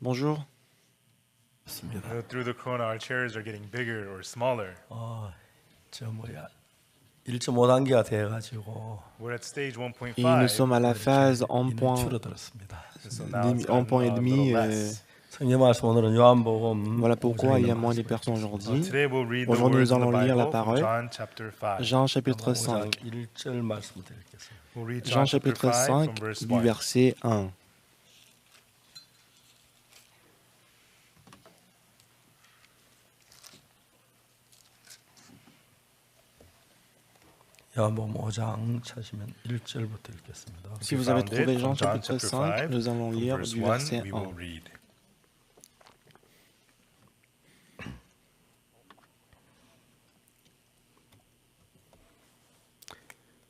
Bonjour. Through the corona, our chairs are getting bigger or smaller. 저 뭐야 1.5단계가 돼가지고 We're at stage Et nous 1.5. sommes à la phase 이는 줄어들었습니다. So now it's 1 gotten point et a demi. little less. 성경 말씀 오늘은 요한복음 Voilà pourquoi il y a 5장의 moins de 말씀을 personnes aujourd'hui. Today we'll read the Aujourd'hui, nous words of the allons lire la Bible from parole. John chapter 5. Jean chapitre 5장 5. 1절 말씀을 드리겠습니다. We'll read Jean John chapter chapitre 5 from 5 verse du 1. verset 1. 요한복음 5장 찾으면 1절부터 읽겠습니다. Si vous avez Found trouvé it Jean from John chapitre chapter 5, 5, nous allons from lire verse du 1, verset we 1. will read.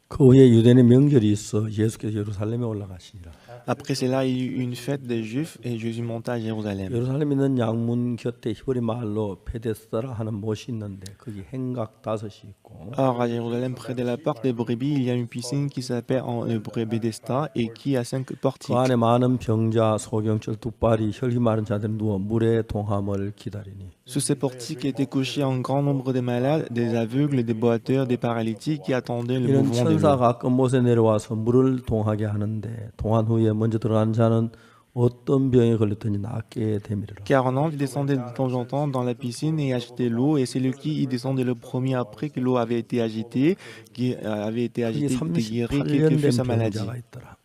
그 후에 유대인의 명절이 있어 예수께서 예루살렘에 올라가시니라. Après cela, il y eut une fête des Juifs et Jésus monta à Jérusalem. 예루살렘에 있는 양문 곁에 히브리 마을로 베데스다라 하는 못이 있는데 거기 행각 5이 있고 Or, à Jérusalem, près de la porte des brebis, il y a une piscine qui s'appelle en hébreu Bethesda et qui a 5 그 portiques. 안에 많은 병자, 소경철, 뚝발이, 혈기 마른 자들이 누워 물의 동함을 기다리니 Sous ces portiques étaient couchés un grand nombre de malades, des aveugles, des boiteurs, des paralytiques qui attendaient le 이는 mouvement de l'eau. 천사가 끝못에 내려와서 물을 동하게 하는데 동한 후에 먼저 들어간 자는 어떤 병에 걸렸든지 낫게 되미리라. Car un ange descendait de temps en temps dans la piscine et agitait l'eau, et celui qui y descendait le premier après que l'eau avait été agitée, 그게 était guéri, quelle 38년 que fût 된 sa maladie. 병자가 있더라.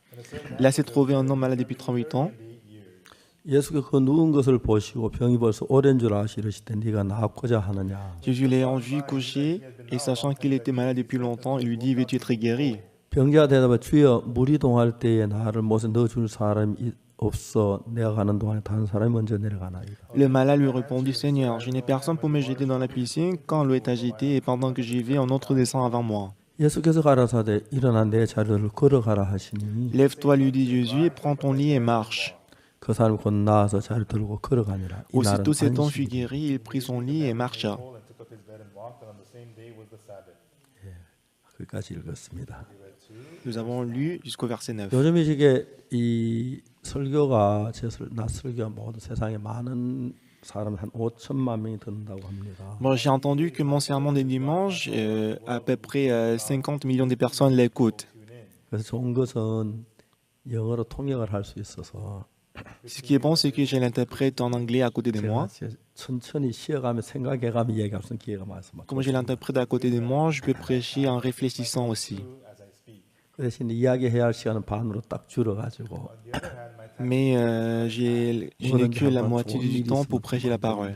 Là s'est trouvé un homme malade depuis 38 ans. 예수께서 그 누운 것을 보시고 병이 벌써 오랜 줄 아시르시되 네가 낫고자 하느냐. Jésus l'ayant vu couché, et sachant qu'il était malade depuis longtemps, il lui dit, veux-tu être guéri? 병자가 대답해 주여 물이 동할 때에 나를 못에 넣어줄 사람이 없어 내가 가는 동안에 다른 사람이 먼저 내려가나이다. Le malade lui répondit, Seigneur, je n'ai personne pour me jeter dans la piscine quand l'eau est agitée, et pendant que j'y vais, un autre descend avant moi. 예수께서 가라사대 일어나 내 자리를 걸어가라 하시니 Lève-toi, lui dit Jésus, et prends ton lit et marche. 그 사람이 곧 나와서 자리 들고 걸어가니라. 이 날은 Aussitôt cet homme fut 안식일. guéri, il prit son lit et marcha. And took up his bed and walked, and on the same day was the Sabbath. 거기까지 읽었습니다. Nous avons lu jusqu'au verset 9. 요즘 이 시기에 이 설교가 나 설교가 모든 세상에 많은 사람 한 5천만 명이 듣는다고 합니다. Bon, j'ai entendu que mon sermon des dimanches, à peu près 50 millions de personnes l'écoutent. 그래서 좋은 것은 영어로 통역을 할 수 있어서 Ce qui est bon, c'est que j'ai l'interprète en anglais à côté de moi. 제가 천천히 쉬어가며 생각해가며 얘기할 수 있는 기회가 많습니다. Comme j'ai l'interprète à côté de moi, je peux prêcher en réfléchissant aussi. 그 대신 이야기해야 할 시간은 반으로 딱 줄어가지고 Mais je n'ai que la moitié du temps pour prêcher la parole.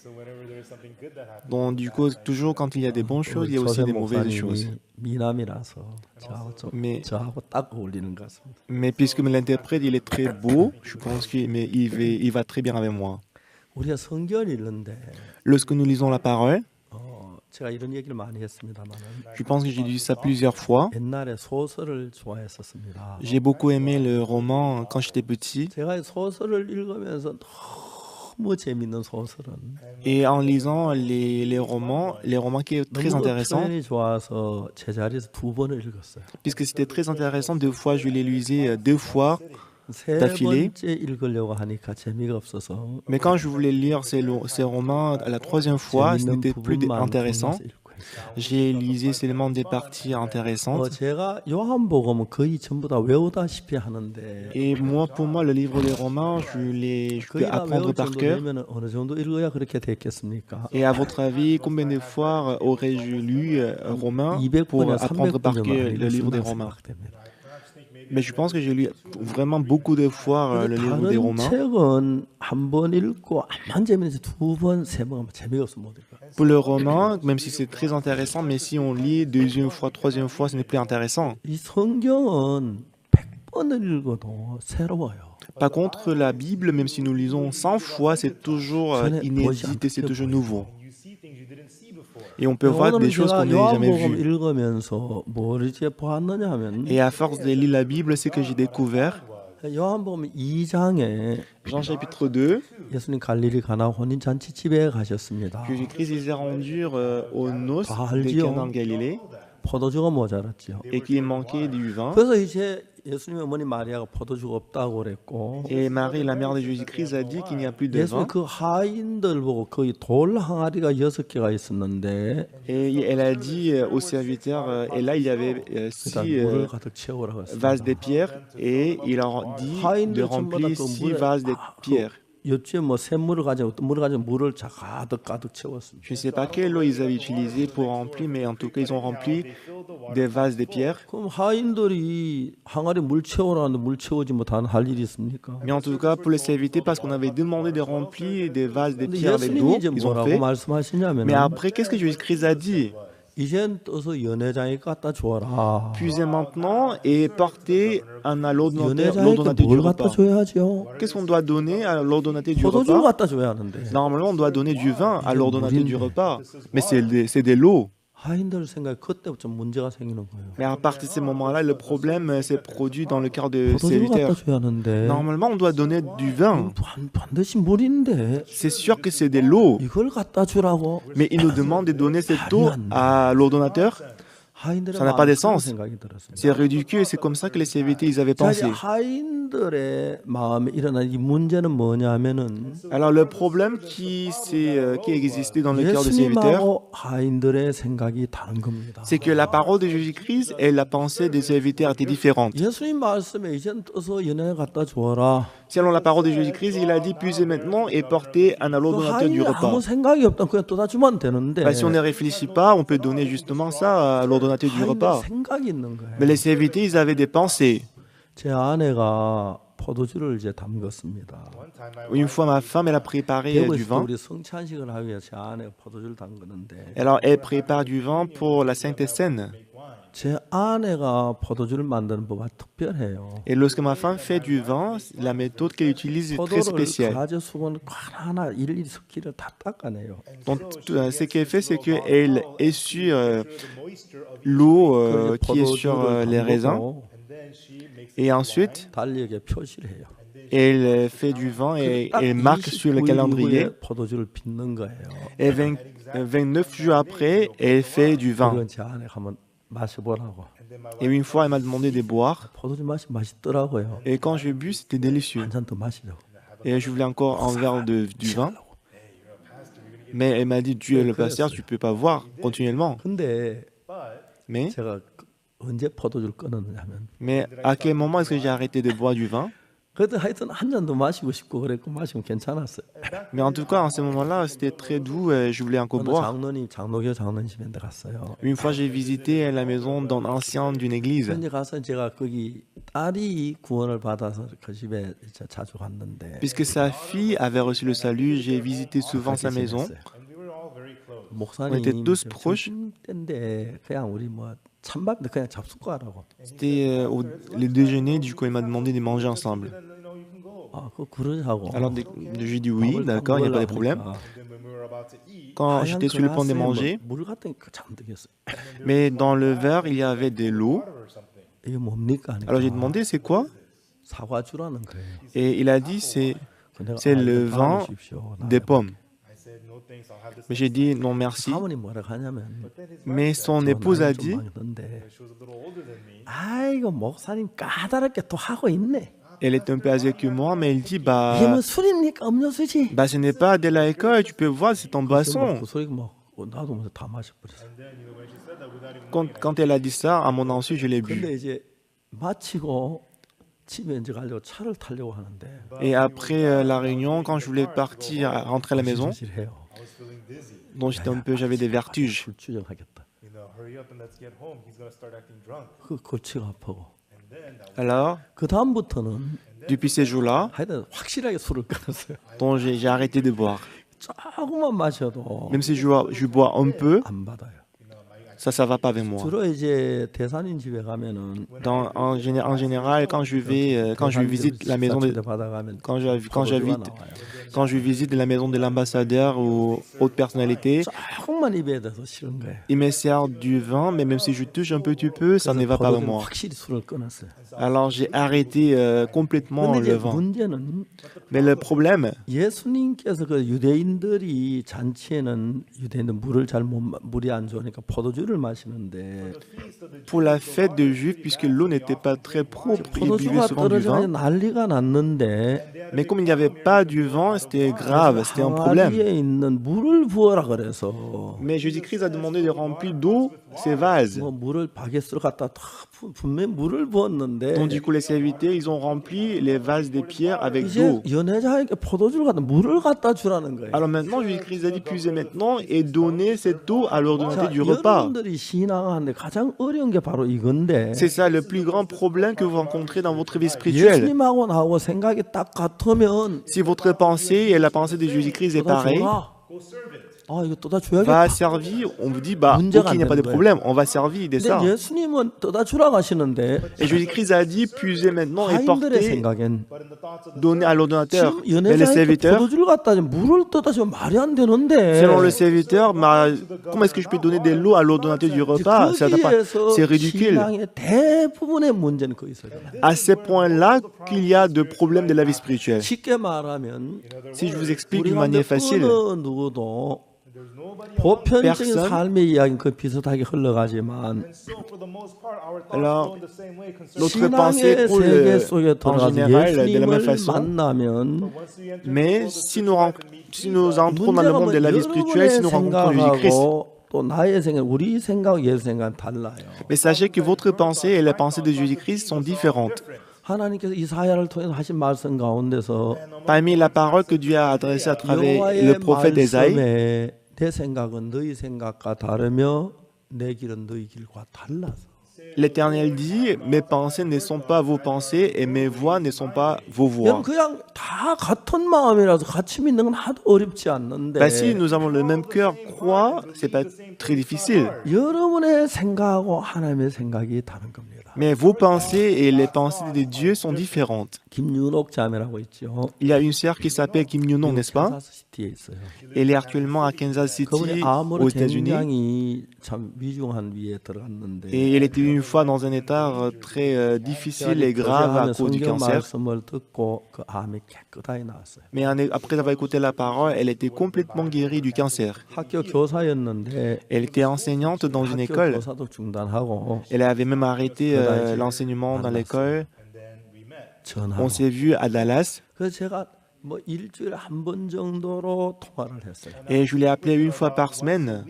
So whenever there is something good that happens, Donc du coup, toujours quand il y a des bonnes choses, il y a aussi des mauvaises choses. 미남이라서 저하고 딱 어울리는 것 같습니다. Mais puisque l'interprète, il est très beau, je pense qu'il va très bien avec moi. 우리가 성경을 읽는데 Lorsque nous lisons la parole, 제가 이런 얘기를 많이 했습니다만 je pense que j'ai dit ça plusieurs fois. 옛날에 소설을 좋아했었습니다. J'ai beaucoup aimé le roman quand j'étais petit. 제가 소설을 읽으면서 너무 재밌는 소설은 Et en lisant les romans qui est très 너무 intéressant, 표현이 좋아서 제자리에서 2번을 읽었어요. puisque c'était très intéressant, 2 fois je l'ai lisé 2 fois. 세 d'affilée. 번째 읽으려고 하니까 재미가 없어서 Mais quand je voulais lire ces romans la 3e fois, ce 재밌는 n'était plus 부분만 intéressant. 골라서 읽고 했어요. J'ai lisé seulement des parties intéressantes. 제가 요한복음은 거의 전부 다 외우다시피 하는데 Et moi, pour moi, le livre des Romains, je peux 거의 다 apprendre 외울 par 정도 cœur. 되면 어느 정도 읽어야 그렇게 됐겠습니까? Et à votre avis, combien de fois aurais-je lu Romains pour 200번이나 apprendre par 300번이나 cœur le livre des Romains? Mais je pense que j'ai lu vraiment beaucoup de fois le livre des 다른 Romains. 책은 한 번 읽고 안만 재미있는지 2번, 3번 재미가 없으면 못 읽어요. Pour le roman, même si c'est très intéressant, mais si on lit 2e fois, 3e fois, ce n'est plus intéressant. 이 성경은 100번을 읽어도 새로워요. Par contre, la Bible, même si nous lisons 100 fois, c'est toujours inédit et c'est toujours nouveau. you see things you didn't see before. Et on peut voir 오늘은 des choses qu'on 제가 n'a jamais 요한복음 vues. 읽으면서 뭘 이제 보았느냐 하면 Et à force de lire la Bible, ce que j'ai découvert, 요한복음 2장에 Jean chapitre 2, 예수님 갈릴리 가나 혼인 잔치 집에 가셨습니다. que Jésus s'est rendu aux noces 다 de 알지요. Cana en Galilée 포도주가 모자랐죠. et qu'il manquait du vin. 그래서 이제 예수님의 어머니 마리아가 포도주가 없다고 그랬고 Et Marie, la mère de Jésus-Christ, a dit qu'il n'y a plus de 예수님 vin. 그 하인들 보고 거기 돌 항아리가 6개가 있었는데 Et elle a dit aux serviteurs, et là il y avait 일단 6 물을 가득 채우라고 vases 했습니다. de pierre, et il leur dit de 하인들 전부 remplir 다그 6 vases de pierre. 옆집에 뭐 샘물을 가지고 어떤 물을 가지고 물을 가득 채웠습니다. Je ne sais pas quelle eau ils avaient utilisé pour remplir, mais en tout cas ils ont rempli des vases de pierre. 그럼 하인들이 항아리 물 채우라는데 물 채우지 못하는 할 일이 있습니까? Mais en tout cas pour les serviteurs, parce qu'on avait demandé de remplir des vases de 근데 pierre avec 예수님이 l'eau, 이제 ils ont 뭐라고 fait. 말씀하시냐면 Mais après, qu'est-ce que Jésus-Christ a dit? 이젠 떠서 연회장에 갖다 줘라. Puisez maintenant et portez un à l'ordonnateur 연회장에게 du 뭘 갖다 repas. 줘야죠? Qu'est-ce qu'on doit donner à l'ordonnateur du 포도주를 repas? 갖다 줘야 하는데 Normalement, on doit donner du vin à l'ordonnateur du repas. Mais c'est de l'eau. 하인들 생각에 그때부터 문제가 생기는 거예요. Mais à partir de ce moment-là, le problème s'est produit dans le cœur de 포도주를 갖다 serviteurs. 줘야 하는데 Normalement, on doit donner du vin. 반드시 물인데 C'est sûr que c'est de l'eau. 이걸 갖다 주라고 Mais il nous demande de donner cette eau à l'ordonnateur. 하인들의 Ça n'a pas de 마음에 그런 sens. 생각이 들었습니다. C'est ridicule. C'est comme ça que les serviteurs ils avaient 자, 이제 pensé. 하인들의 마음에 일어난 이 문제는 뭐냐면은 Alors le problème qui existait dans le cœur des serviteurs, 예수님하고 하인들의 생각이 다른 겁니다. c'est que la parole de Jésus-Christ et la pensée des serviteurs étaient différentes. 예수님 말씀에 이젠 떠서 연회 갖다 주어라. Selon la parole de Jésus-Christ, il a dit puisez maintenant et portez un à 그 l'ordonnateur du 하인이 아무 repas. 생각이 없다 그냥 떠다 주면 되는데 Si on ne réfléchit pas, on peut donner justement ça à l'ordonnateur du 하인들 repas. 생각이 있는 거예요. Mais les serviteurs, ils avaient des pensées. 제 아내가 포도주를 이제 담궜습니다. Une fois, ma femme, elle a préparé du 대구에서 vin. 우리 성찬식을 하기 위해서 제 아내가 포도주를 담그는데 Alors, elle prépare du vin pour la Sainte Seine. 제 아내가 포도주를 만드는 법은 특별해요. Et lorsque ma femme fait du vin, la méthode qu'elle utilise est très 포도를 spéciale. 가지 수건 하나 일일이 섞기를 다 닦아내요. Donc, ce qu'elle fait, c'est qu'elle essuie l'eau qui est sur les raisins. Et ensuite, 달력에 표시를 해요. elle fait du vin et elle marque sur le 29일 calendrier. 후에 포도주를 빚는 거예요. Et 29 jours après, elle fait du vin. 그건 제 아내가 한번 마셔보라고. Et une fois, elle m'a demandé de boire. 포도주 맛이 맛있더라고요. Et quand j'ai bu, c'était délicieux. 한 잔 더 마시려고. Et je voulais encore un verre du vin. Mais elle m'a dit, tu es le pasteur, tu peux pas boire continuellement. 근데 Mais 제가 언제 포도주를 끊었냐면 à quel moment est-ce que j'ai arrêté de boire du vin? 그래도 하여튼 한 잔 더 마시고 싶고 그랬고 마시면 괜찮았어요. Mais en tout cas, en ce moment-là, c'était très doux et je voulais encore 어느 boire. 장로님 장로교 장로님에 갔어요. Une fois, j'ai visité la maison d'un ancien d'une église. 현재 가서 제가 거기 딸이 구원을 받아서 그 집에 이제 자주 갔는데 Puisque sa fille avait reçu le salut, j'ai visité souvent sa maison. 목사님 On était tous proches. 때인데 그냥 우리 뭐 찬밥인데 그냥 잡숫고 하라고. C'était le déjeuner, du coup, il m'a demandé de manger ensemble. 아, 그거 그러자고. Alors, j'ai dit oui, d'accord, il n'y a pas de problème. Quand j'étais sur le point de manger, 물 같은 거 잔뜩했어요. mais dans le verre, il y avait de l'eau. 이게 뭡니까? Alors, j'ai demandé, c'est quoi? 사과주라는 거예요. Et il a dit, c'est le vin des pommes. Mais j'ai dit non merci. 사모님 뭐라 하냐면 Mais son épouse a dit, 아이고 목사님 까다롭게 또 하고 있네. elle est un peu âgée que moi, mais elle dit, 이게 뭐 술입니까? 음료수지? ce n'est pas de l'alcool, tu peux voir, c'est en boisson. 그 소리 뭐 나도 먼저 다 마셔버렸어. Quand elle a dit ça, à mon insu, je l'ai bu. 근데 이제 마치고 집에 이제 가려고 차를 타려고 하는데 Et après la réunion, quand je voulais partir, rentrer à la maison, 실실해요. donc j'avais des vertiges. 불주정하겠다. 그 골치가 아프고. Alors, 그 다음부터는 depuis ces jours-là, 하여튼 확실하게 술을 끊었어요. donc j'ai arrêté de boire. 조금만 마셔도 Même si je bois un peu, 안 받아요. ça va pas avec moi. 주로 이제 대산인 집에 가면은 En général, quand je visite la maison quand je visite la maison de l'ambassadeur ou autre personnalité, 조금만 입에 대서 싫은 거예요. il me sert du vin, mais même si je touche un petit peu, ça ne va pas avec 포도주는 moi. 확실히 술을 끊었어요. Alors j'ai arrêté complètement 근데 le 이제 vin. 문제는 Mais le problème, 예수님께서 그 유대인들이 잔치에는 유대인들 물이 안 좋으니까 포도주를 마시는데 pour la fête des Juifs, puisque l'eau n'était pas très propre, ils buvaient 포도주가 souvent du 떨어지면 vin. 난리가 났는데 Mais comme il n'y avait pas du vent, c'était grave, c'était un problème. 항아리에 있는 물을 부어라 그래서 Mais Jésus-Christ a demandé de remplir d'eau ces vases. 뭐 물을 바게스로 갖다 다 분명히 물을 부었는데 Donc du coup, les serviteurs, ils ont rempli les vases de pierre avec 이제 d'eau. 연회장에게 포도주를 갖다 물을 갖다 주라는 거예요. Alors maintenant, Jésus-Christ a dit, puisez maintenant et donnez cette eau à l'ordonnance 자, du repas. 여러분들이 신앙하는데 가장 어려운 게 바로 이건데 C'est ça le plus grand problème que vous rencontrez dans votre vie spirituelle. 예수님하고 나하고 생각이 딱 같으면 Si votre pensée et la pensée de Jésus-Christ est 또다 pareille, 줘라. 아 이거 또다 줘야겠다. va servir, on vous dit, bah, ok, il n'y a pas de problème, on va servir de ça. 근데 예수님은 떠다 주라고 하시는데 Et Jésus-Christ a dit, puisez maintenant et 하인들의 portez, 생각엔 donnez à l'ordonnateur. 지금 Mais les 연회장에 serviteurs, 포도주를 갖다 줘 물을 떠다 주면 말이 안 되는데 selon le serviteur, bah, comment est-ce que je peux donner de l'eau à l'ordonnateur du repas? 거기에서 C'est ridicule. 신앙의 대부분의 문제는 거기서 일어나요. À ce point-là qu'il y a de problèmes de la vie spirituelle. 쉽게 말하면 Si je vous explique 우리 d'une 가운데 manière facile, 어느 누구도 보편적인 Personne. 삶의 이야기는 그 비슷하게 흘러가지만 alors notre 신앙의 pensée coule 세계 속에 en 들어가서 général de la même 예수님을 façon. 만나면 Mais si nous entrons dans le monde de la vie spirituelle, si nous rencontrons Jésus-Christ, 생각하고 또 나의 생각, 우리 생각, 예수 생각은 달라요. mais sachez que votre pensée et la pensée de Jésus-Christ sont différentes. 하나님께서 이사야를 통해서 하신 말씀 가운데서 Parmi la parole que Dieu a adressée à travers le 여호와의 prophète Ésaïe, 말씀에 내 생각은 너희 생각과 다르며 내 길은 너희 길과 달라서 l'Éternel dit, mes pensées ne sont pas vos pensées et mes voix ne sont pas vos voix. 여러분 그냥 다 같은 마음이라서 같이 믿는 건 하도 어렵지 않는데 Bah, si nous avons le même cœur, croire, c'est pas très difficile. 여러분의 생각하고 하나님의 생각이 다른 겁니다. Mais vos pensées et les pensées de Dieu sont différentes. 김윤옥 자매라고 있죠. Il y a une sœur qui s'appelle Kim Yoon-ok, n'est-ce pas? 칸사스시티에 있어요. Elle est actuellement à Kansas City, 그분이 aux 암으로 États-Unis. 굉장히 참 위중한 위에 들어갔는데 Et elle était une fois dans un état très difficile et grave à cause du 성경 cancer. 말씀을 듣고 그 암이 깨끗하게 나았어요. Mais après avoir écouté la parole, elle était complètement guérie du cancer. 학교 교사였는데 Elle était enseignante dans une 학교 école. 교사도 중단하고 Elle avait même arrêté l'enseignement dans l'école. 전화로. On s'est vu à Dallas 그래서 제가 뭐 일주일에 한 번 정도로 통화를 했어요. et je l'ai appelée une fois par semaine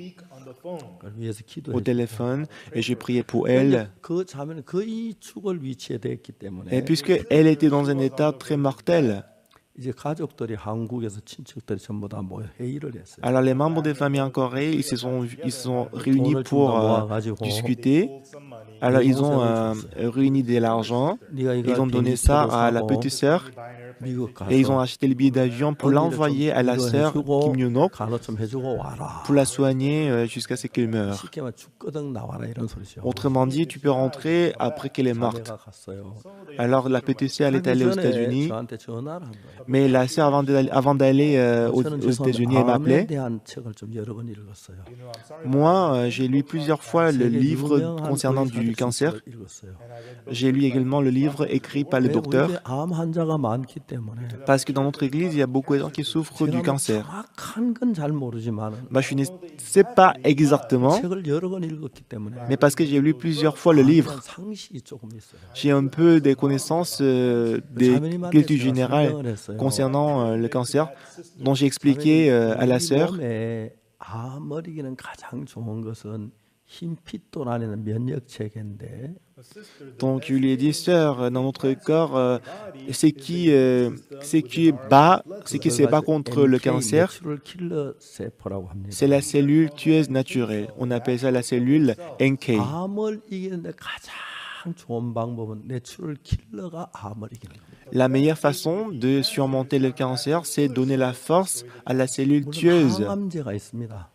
그걸 위해서 au 기도했어요. téléphone et j'ai prié pour elle. 그 자매는 거의 죽을 위치에 됐기 때문에 Et puisqu'elle était dans un état très mortel, 이제 가족들이 한국에서 친척들이 전부 다 모여 회의를 했어요. alors les membres des familles en Corée, ils se sont réunis pour discuter. Alors ils ont réuni de l'argent, 네가 ils ont donné ça à la petite sœur 미국 가서 et ils ont acheté le billet d'avion pour l'envoyer à la sœur Kim Yoon-ok 간호 좀 해주고 와라. pour la soigner jusqu'à ce qu'elle meure. 쉽게 말 죽거든 나와라 이런 소리죠. Autrement dit, tu peux rentrer après qu'elle est morte. 자매가 갔어요. Alors la petite sœur, elle est allée aux États-Unis, 저한테 전화를 한 거예요. mais la sœur, avant d'aller aux États-Unis, elle 암에 m'appelait. 대한 책을 좀 여러 번 읽었어요. Moi, j'ai lu plusieurs fois le livre concernant du cancer. J'ai lu également le livre écrit par le docteur. 암 환자가 많기 때문에 Parce que dans notre église, il y a beaucoup de gens qui souffrent du cancer. 정확한 건 잘 모르지만 Bah, je ne sais pas exactement, 책을 여러 번 읽었기 때문에 mais parce que j'ai lu plusieurs fois le livre, 상식이 조금 있어요. j'ai un peu des connaissances des cultures générales concernant le cancer, dont j'ai expliqué à la sœur. 몸에 암 어리기는 가장 좋은 것은 흰 핏돌 안에는 면역 체계인데 Donc, je lui ai dit, sœur, dans notre corps, ce qui se bat contre le cancer, 내추럴 킬러 세포라고 합니다. c'est la cellule tueuse naturelle. On appelle ça la cellule NK. 암을 이기는데 가장 좋은 방법은 내추럴 킬러가 암을 이기는 겁니다. La meilleure façon de surmonter le cancer, c'est donner la force à la cellule tueuse. 항암제가 있습니다.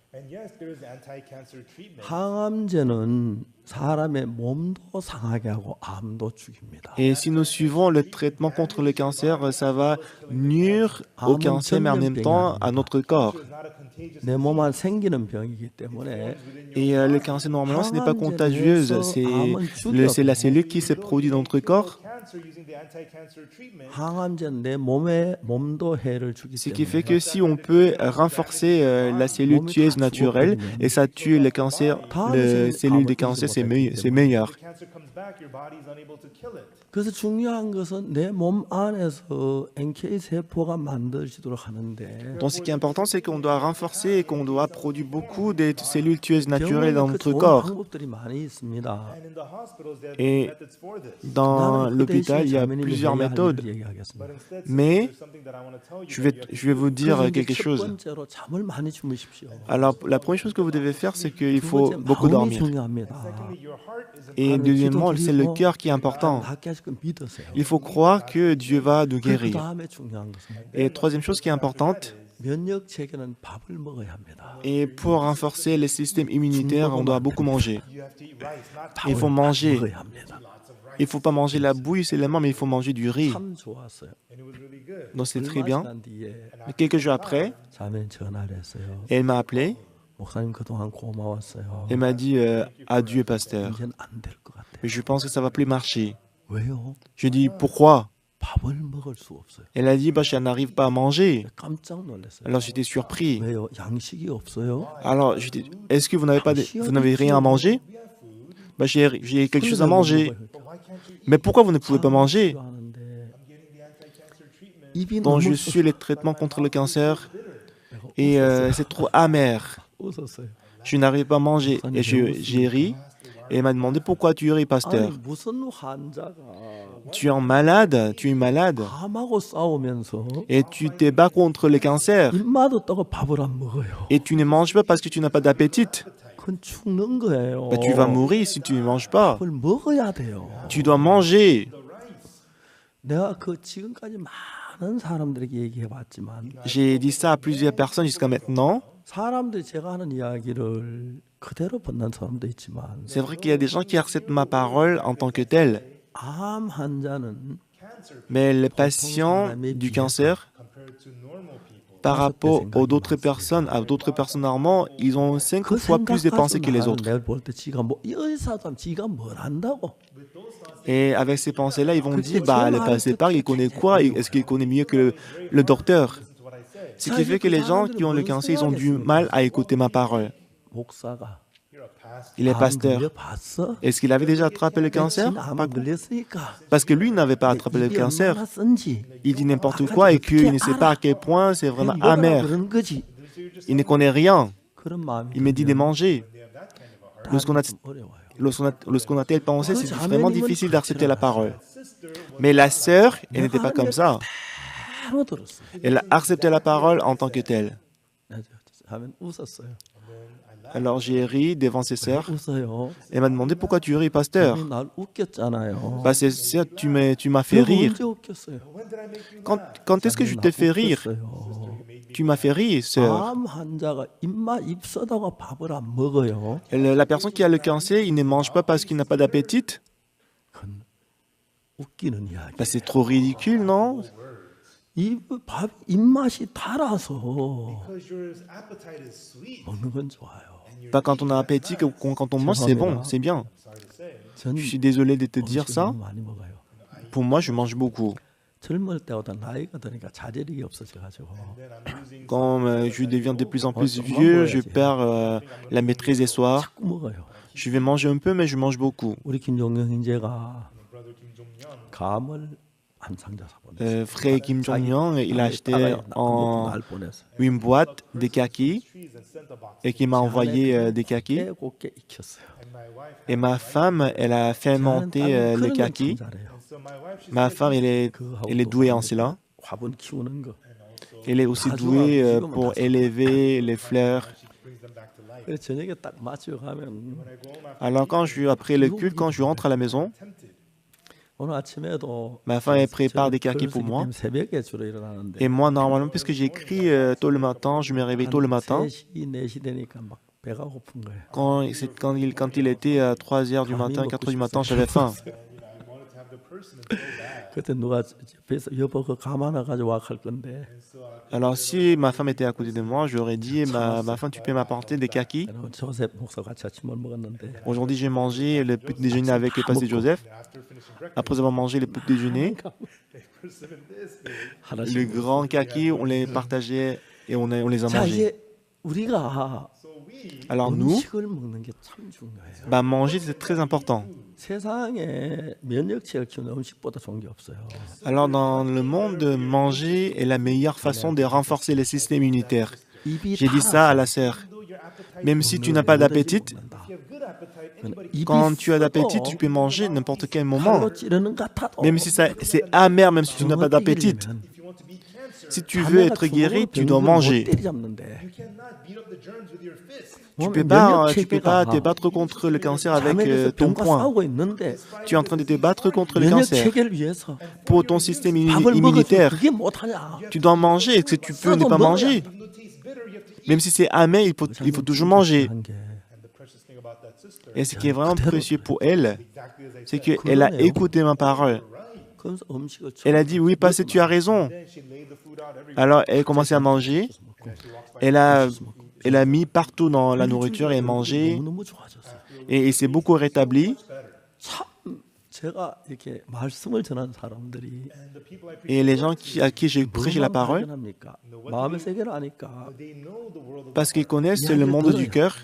항암제는 사람의 몸도 상하게 하고 암도 죽입니다. Et si nous suivons le traitement contre le cancer, ça va nuire au cancer, mais en même temps à notre corps. 내 몸 안 생기는 병이기 때문에 Et le cancer, normalement, ce n'est pas contagieuse, c'est la cellule qui se produit dans notre corps. 항암제는 내 몸도 해를 주기 Ce qui fait 때문에 que si on peut renforcer la cellule tueuse naturelle et ça tue les cancers, les cellules de cancer, c'est meilleur. 그래서 중요한 것은 내 몸 안에서 NK 세포가 만들어지도록 하는데 Donc ce qui est important, c'est qu'on doit renforcer et qu'on doit produire beaucoup de cellules tueuses naturelles 병원에 dans 그 notre 좋은 corps. 방법들이 많이 있습니다. Et dans l'hôpital, il y a plusieurs méthodes. 얘기하겠습니다. Mais je vais vous dire quelque 첫 chose. 번째로 잠을 많이 주무십시오. Alors, la première chose que vous devez faire, c'est qu'il 두 faut 번째, beaucoup 마음이 dormir. 중요합니다. Et deuxièmement, c'est le cœur qui est important. 낫게 하실 걸 믿으세요. Il faut croire que Dieu va nous 그 guérir. 다음에 중요한 것은 Et troisième chose qui est importante, 면역 체계는 밥을 먹어야 합니다. et pour renforcer le système immunitaire, on doit beaucoup manger. Il faut 밥을 manger. 먹어야 합니다. Il ne faut pas manger la bouille seulement, mais il faut manger du riz. 참 좋았어요. Donc c'est très 얼마 bien. 지난 뒤에 Mais quelques jours après, 자매는 전화를 했어요. elle m'a appelé 목사님 그동안 고마웠어요. et m'a dit adieu, pasteur. 이제는 안 될 것 같아요. Mais je pense que ça va plus marcher. 왜요? Je dis pourquoi? 밥을 먹을 수 없어요. Elle a dit bah, je n'arrive pas à manger. 깜짝 놀랐어요. Alors j'étais surpris. 왜요? 양식이 없어요? Alors je dis est-ce que vous n'avez rien à manger? Bah, j'ai quelque chose à manger. Mais pourquoi vous ne pouvez pas manger? Bon, je suis les traitements contre le cancer et c'est trop amer. 웃었어요. Je n'arrive pas à manger. Et j'ai ri et elle m'a demandé pourquoi tu ris, pasteur? 아니 무슨 환자가 Tu es malade, tu es malade 암하고 싸우면서 et tu te bats contre le cancer 입맛 없다고 밥을 안 먹어요. et tu ne manges pas parce que tu n'as pas d'appétit. 그건 죽는 거예요. Bah, tu vas mourir si tu ne manges pas. 밥을 먹어야 돼요. Tu dois manger. 내가 그 지금까지 많은 사람들에게 얘기해봤지만 J'ai dit ça à plusieurs personnes jusqu'à maintenant. 사람들이 제가 하는 이야기를 그대로 받는 사람도 있지만 C'est vrai qu'il y a des gens qui acceptent ma parole en tant que telle. 암 환자는 Mais les patients du cancer, par rapport aux d'autres personnes, à d'autres personnes normalement, ils ont 5 그 fois plus de pensées que les autres. 내가 볼 때 지가 뭐 의사도 지가 뭘 안다고 Et avec ces pensées-là, ils vont dire, bah, le passé-par, il connaît quoi? Est-ce qu'il connaît mieux que le docteur? Ce qui fait que les gens qui ont le cancer, ils ont du mal à écouter ma parole. 목사가 Il est pasteur. 걸려봤어? Est-ce qu'il avait déjà attrapé le cancer? 지는 암 걸렸으니까 Parce que lui n'avait pas attrapé le 입이 cancer. 얼마나 쓴지 Il dit n'importe quoi et qu'il ne sait pas à quel point c'est vraiment 먹으라 amer. 그런 거지. Il ne connaît rien. 그런 마음이 Il me dit de manger. Lorsqu'on a, 어려워요. lorsqu'on a telle pensée, c'est vraiment difficile d'accepter la parole. Mais la sœur, elle n'était pas comme ça. 바로 들었어요. Elle a accepté la parole en tant que telle. 하면 웃었어요. Alors j'ai ri devant ses sœurs. 웃어요. Elle m'a demandé pourquoi tu ris, pasteur. 날 웃겼잖아요. Bah, c'est ça, tu m'as fait 내가 rire. 언제 웃겼어요? Quand est-ce que je t'ai fait rire? Tu m'as fait rire, sœur. 암 환자가 입 썩다가 밥을 안 먹어요. La personne qui a le cancer, il ne mange pas parce qu'il n'a pas d'appétit. 그건 웃기는 이야기. Bah, c'est trop ridicule, non? 밥 입맛이 달아서 먹는 건 좋아요. Bah, quand on a appétit, quand on mange, c'est bon, c'est bien. 전 Je suis désolé de te dire 음식을 ça. 너무 많이 먹어요. Pour moi, je mange beaucoup. 젊을 때보다 나이가 드니까 자제력이 없어져가지고 Quand je deviens de plus en plus vieux, je perds la maîtrise des soirs. 자꾸 먹어요. Je vais manger un peu, mais je mange beaucoup. 우리 김종영 형제가 감을 한 상자 사보냈어요. Frère Kim Jong-un, il a acheté en 날 보냈어요. une boîte de kakis et qui m'a envoyé des kakis. 곱게 익혔어요. Et ma femme, elle a fermenté les kakis. Ma femme, elle est douée en cela. 화분 키우는 거. Elle est aussi douée pour élever les fleurs. 그래서 저녁에 딱 마치고 가면 Alors après le culte, quand je rentre à la maison, 오늘 아침에도 ma femme elle prépare des kakis pour moi. 새벽에 주로 일어나는데 Et moi, normalement, puisque j'écris tôt le matin, je me réveille tôt le matin. 3시, 4시 되니까 막 배가 고픈 거예요. Quand il était à 3 heures du matin, 4 heures du matin, j'avais faim. 그때 누가 옆에서 여보 그거 감아놔가지고 와 할 건데 Alors, si ma femme était à côté de moi, j'aurais dit, ma femme, tu peux m'apporter des kakis? 그리고 조셉 목사 같이 아침을 먹었는데 Aujourd'hui, j'ai mangé le petit déjeuner avec le pasteur Joseph. Après avoir mangé le petit déjeuner, 하나씩 le grand kaki, on les partageait et on les a 자 mangés. 이제 우리가 Alors nous, 음식을 먹는 게 참 중요해요. bah, manger, c'est très important. 세상에 면역체를 키우는 음식보다 좋은 게 없어요. Alors dans le monde, manger est la meilleure façon de renforcer le système immunitaire. 입이 J'ai dit ça à la sœur. Même si tu n'as pas d'appétit, quand tu as d'appétit, tu peux manger n'importe quel moment. Même si c'est amer, même si tu n'as pas d'appétit. Si tu veux être guéri, tu dois manger. Tu peux pas te battre contre le cancer avec ton poing. Tu es en train de te battre contre le cancer. Pour ton système immunitaire, tu dois manger. Est-ce que tu peux ne pas manger? Même si c'est amer, il faut toujours manger. Et ce qui est vraiment précieux pour elle, c'est qu'elle a écouté ma parole. Elle a dit, oui, pasteur, tu as raison. Alors, elle a commencé à manger. Elle a mis partout dans la nourriture et mangé. Et il s'est beaucoup rétabli. 제가 이렇게 말씀을 전하는 사람들이 Et les gens à qui j'ai prêché la parole, 마음의 세계를 아니까 parce qu'ils connaissent le monde du cœur,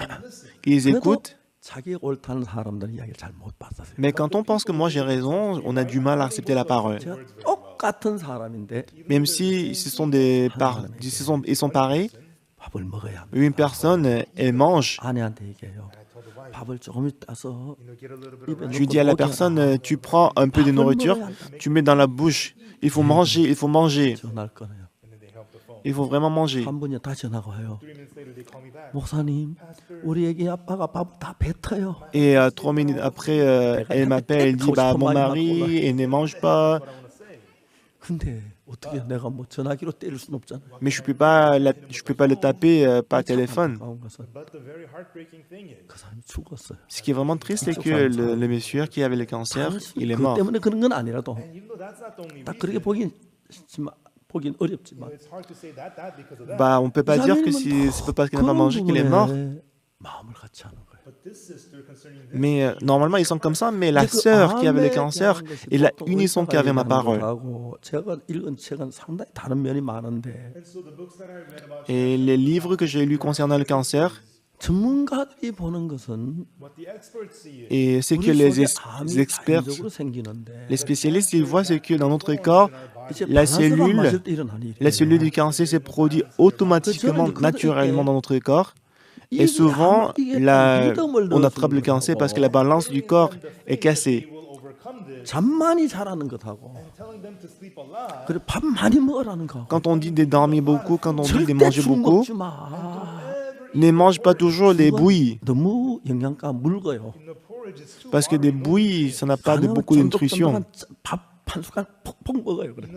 ils écoutent. 자기 옳다는 사람들은 이야기를 잘 못 받았어요. Mais quand on pense que moi j'ai raison, on a du mal à accepter la parole. 제가 똑같은 사람인데 Même si ils sont pareils, 밥을 먹어야 합니다. une personne, elle mange. 아내한테 얘기해요. 밥을 조금 따서 입에 Je dis à la personne, tu prends un peu de nourriture, tu mets dans la bouche. Il faut manger, il faut manger. 전할 거네요. Il faut vraiment manger. 한 분이 다 전화가 와요. 목사님, 우리 애기 아빠가 밥 다 뱉어요. Et 3 minutes après, elle m'appelle, elle dit, bah, mon mari, il ne mange pas. 근데 어떻게 내가 뭐 전화기로 때릴 순 없잖아요. Mais je peux pas le taper par téléphone. 안타까운 것은 그 사람이 죽었어요. Ce qui est vraiment triste, c'est que le monsieur qui avait le cancer, il est 그 mort. 때문에 그런 건 아니라도 딱 그렇게 보긴 어렵지만 Bah, on peut pas dire que c'est pas parce qu'il n'a pas mangé qu'il est mort. 마음을 같이 하는 거예요. Mais normalement, ils sont comme ça. Mais la sœur qui avait le cancer, il a uni son cœur avec ma parole. 제가 읽은 책은 상당히 다른 면이 많은데 Et les livres que j'ai lus concernant le cancer, 전문가들이 보는 것은 et c'est que 우리 les 속에 암이 experts, 자연적으로 생기는데 les spécialistes, ils voient c'est que dans notre corps, 이제 la 방아쇠가 cellule, 맞을 때 일어나는 일이에요. la cellule du cancer se produit automatiquement, naturellement dans notre corps. Et souvent, on attrape le cancer parce que la balance du corps est cassée. 잠만이 잘하는 것하고 그래 밥 많이 먹으라는 거. Quand on dit de dormir beaucoup, quand on dit de 절대 manger 죽 beaucoup, 먹지 마. ne mange pas toujours des bouillies. 너무 영양가 묽어요. Parce que des bouillies, ça n'a pas beaucoup de nutrition. 밥한 숟갈 퍽퍽 먹어요. 그래.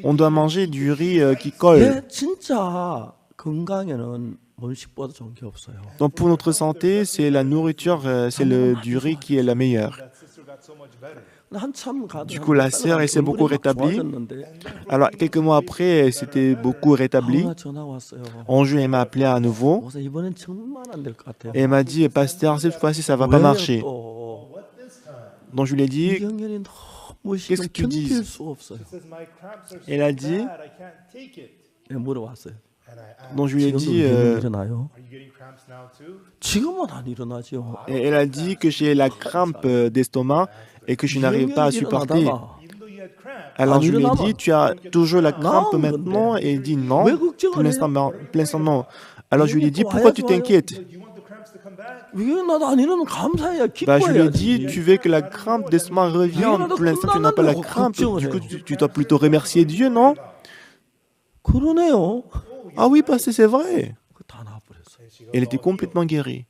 On doit manger du riz qui colle. 진짜 건강에는 음식보다 좋은 게 없어요. Donc pour notre santé, c'est la nourriture, c'est du riz qui est la meilleure. Du coup, la sœur, elle s'est beaucoup rétablie. Alors, quelques mois après, elle s'était beaucoup rétablie. En juin, elle m'a appelé à nouveau. Et elle m'a dit, pasteur, cette fois-ci, ça va pas marcher. Donc, je lui ai dit, qu'est-ce que tu dis? Elle a dit, donc je lui ai dit, et elle a dit que j'ai la crampe d'estomac et que je n'arrive pas à supporter. Alors je lui ai dit, tu as toujours la crampe maintenant? Et il dit non, pour l'instant non. Alors je lui ai dit, pourquoi tu t'inquiètes? Bah, je lui ai dit, tu veux que la crampe d'estomac revienne? Pour l'instant tu n'as pas la crampe, du coup tu dois plutôt remercier Dieu, non? Ah oui, parce que c'est vrai. Elle était complètement guérie.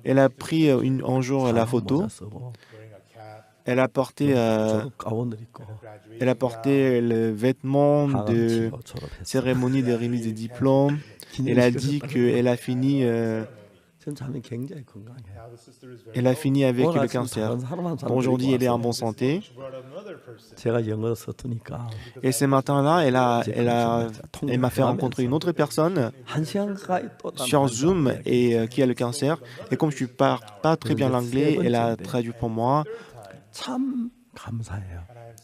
Elle a pris un jour la photo. Elle a porté le vêtement de cérémonie de remise des diplômes. Elle a dit qu'elle a fini 전 자매는 굉장히 건강해요. Now the sister is very Elle a fini avec 오늘 le 아침 cancer. 다른 사람 한 사람 Bon, aujourd'hui, elle est en 데리고 bonne 왔어요. santé. She brought up another person. 제가 영어 서투니까 Et ce matin-là, elle m'a fait rencontrer une autre personne 1시간 가까이 또 sur Zoom et qui a le cancer. Et comme je ne parle pas très bien l'anglais, elle a traduit pour moi. 참 감사해요.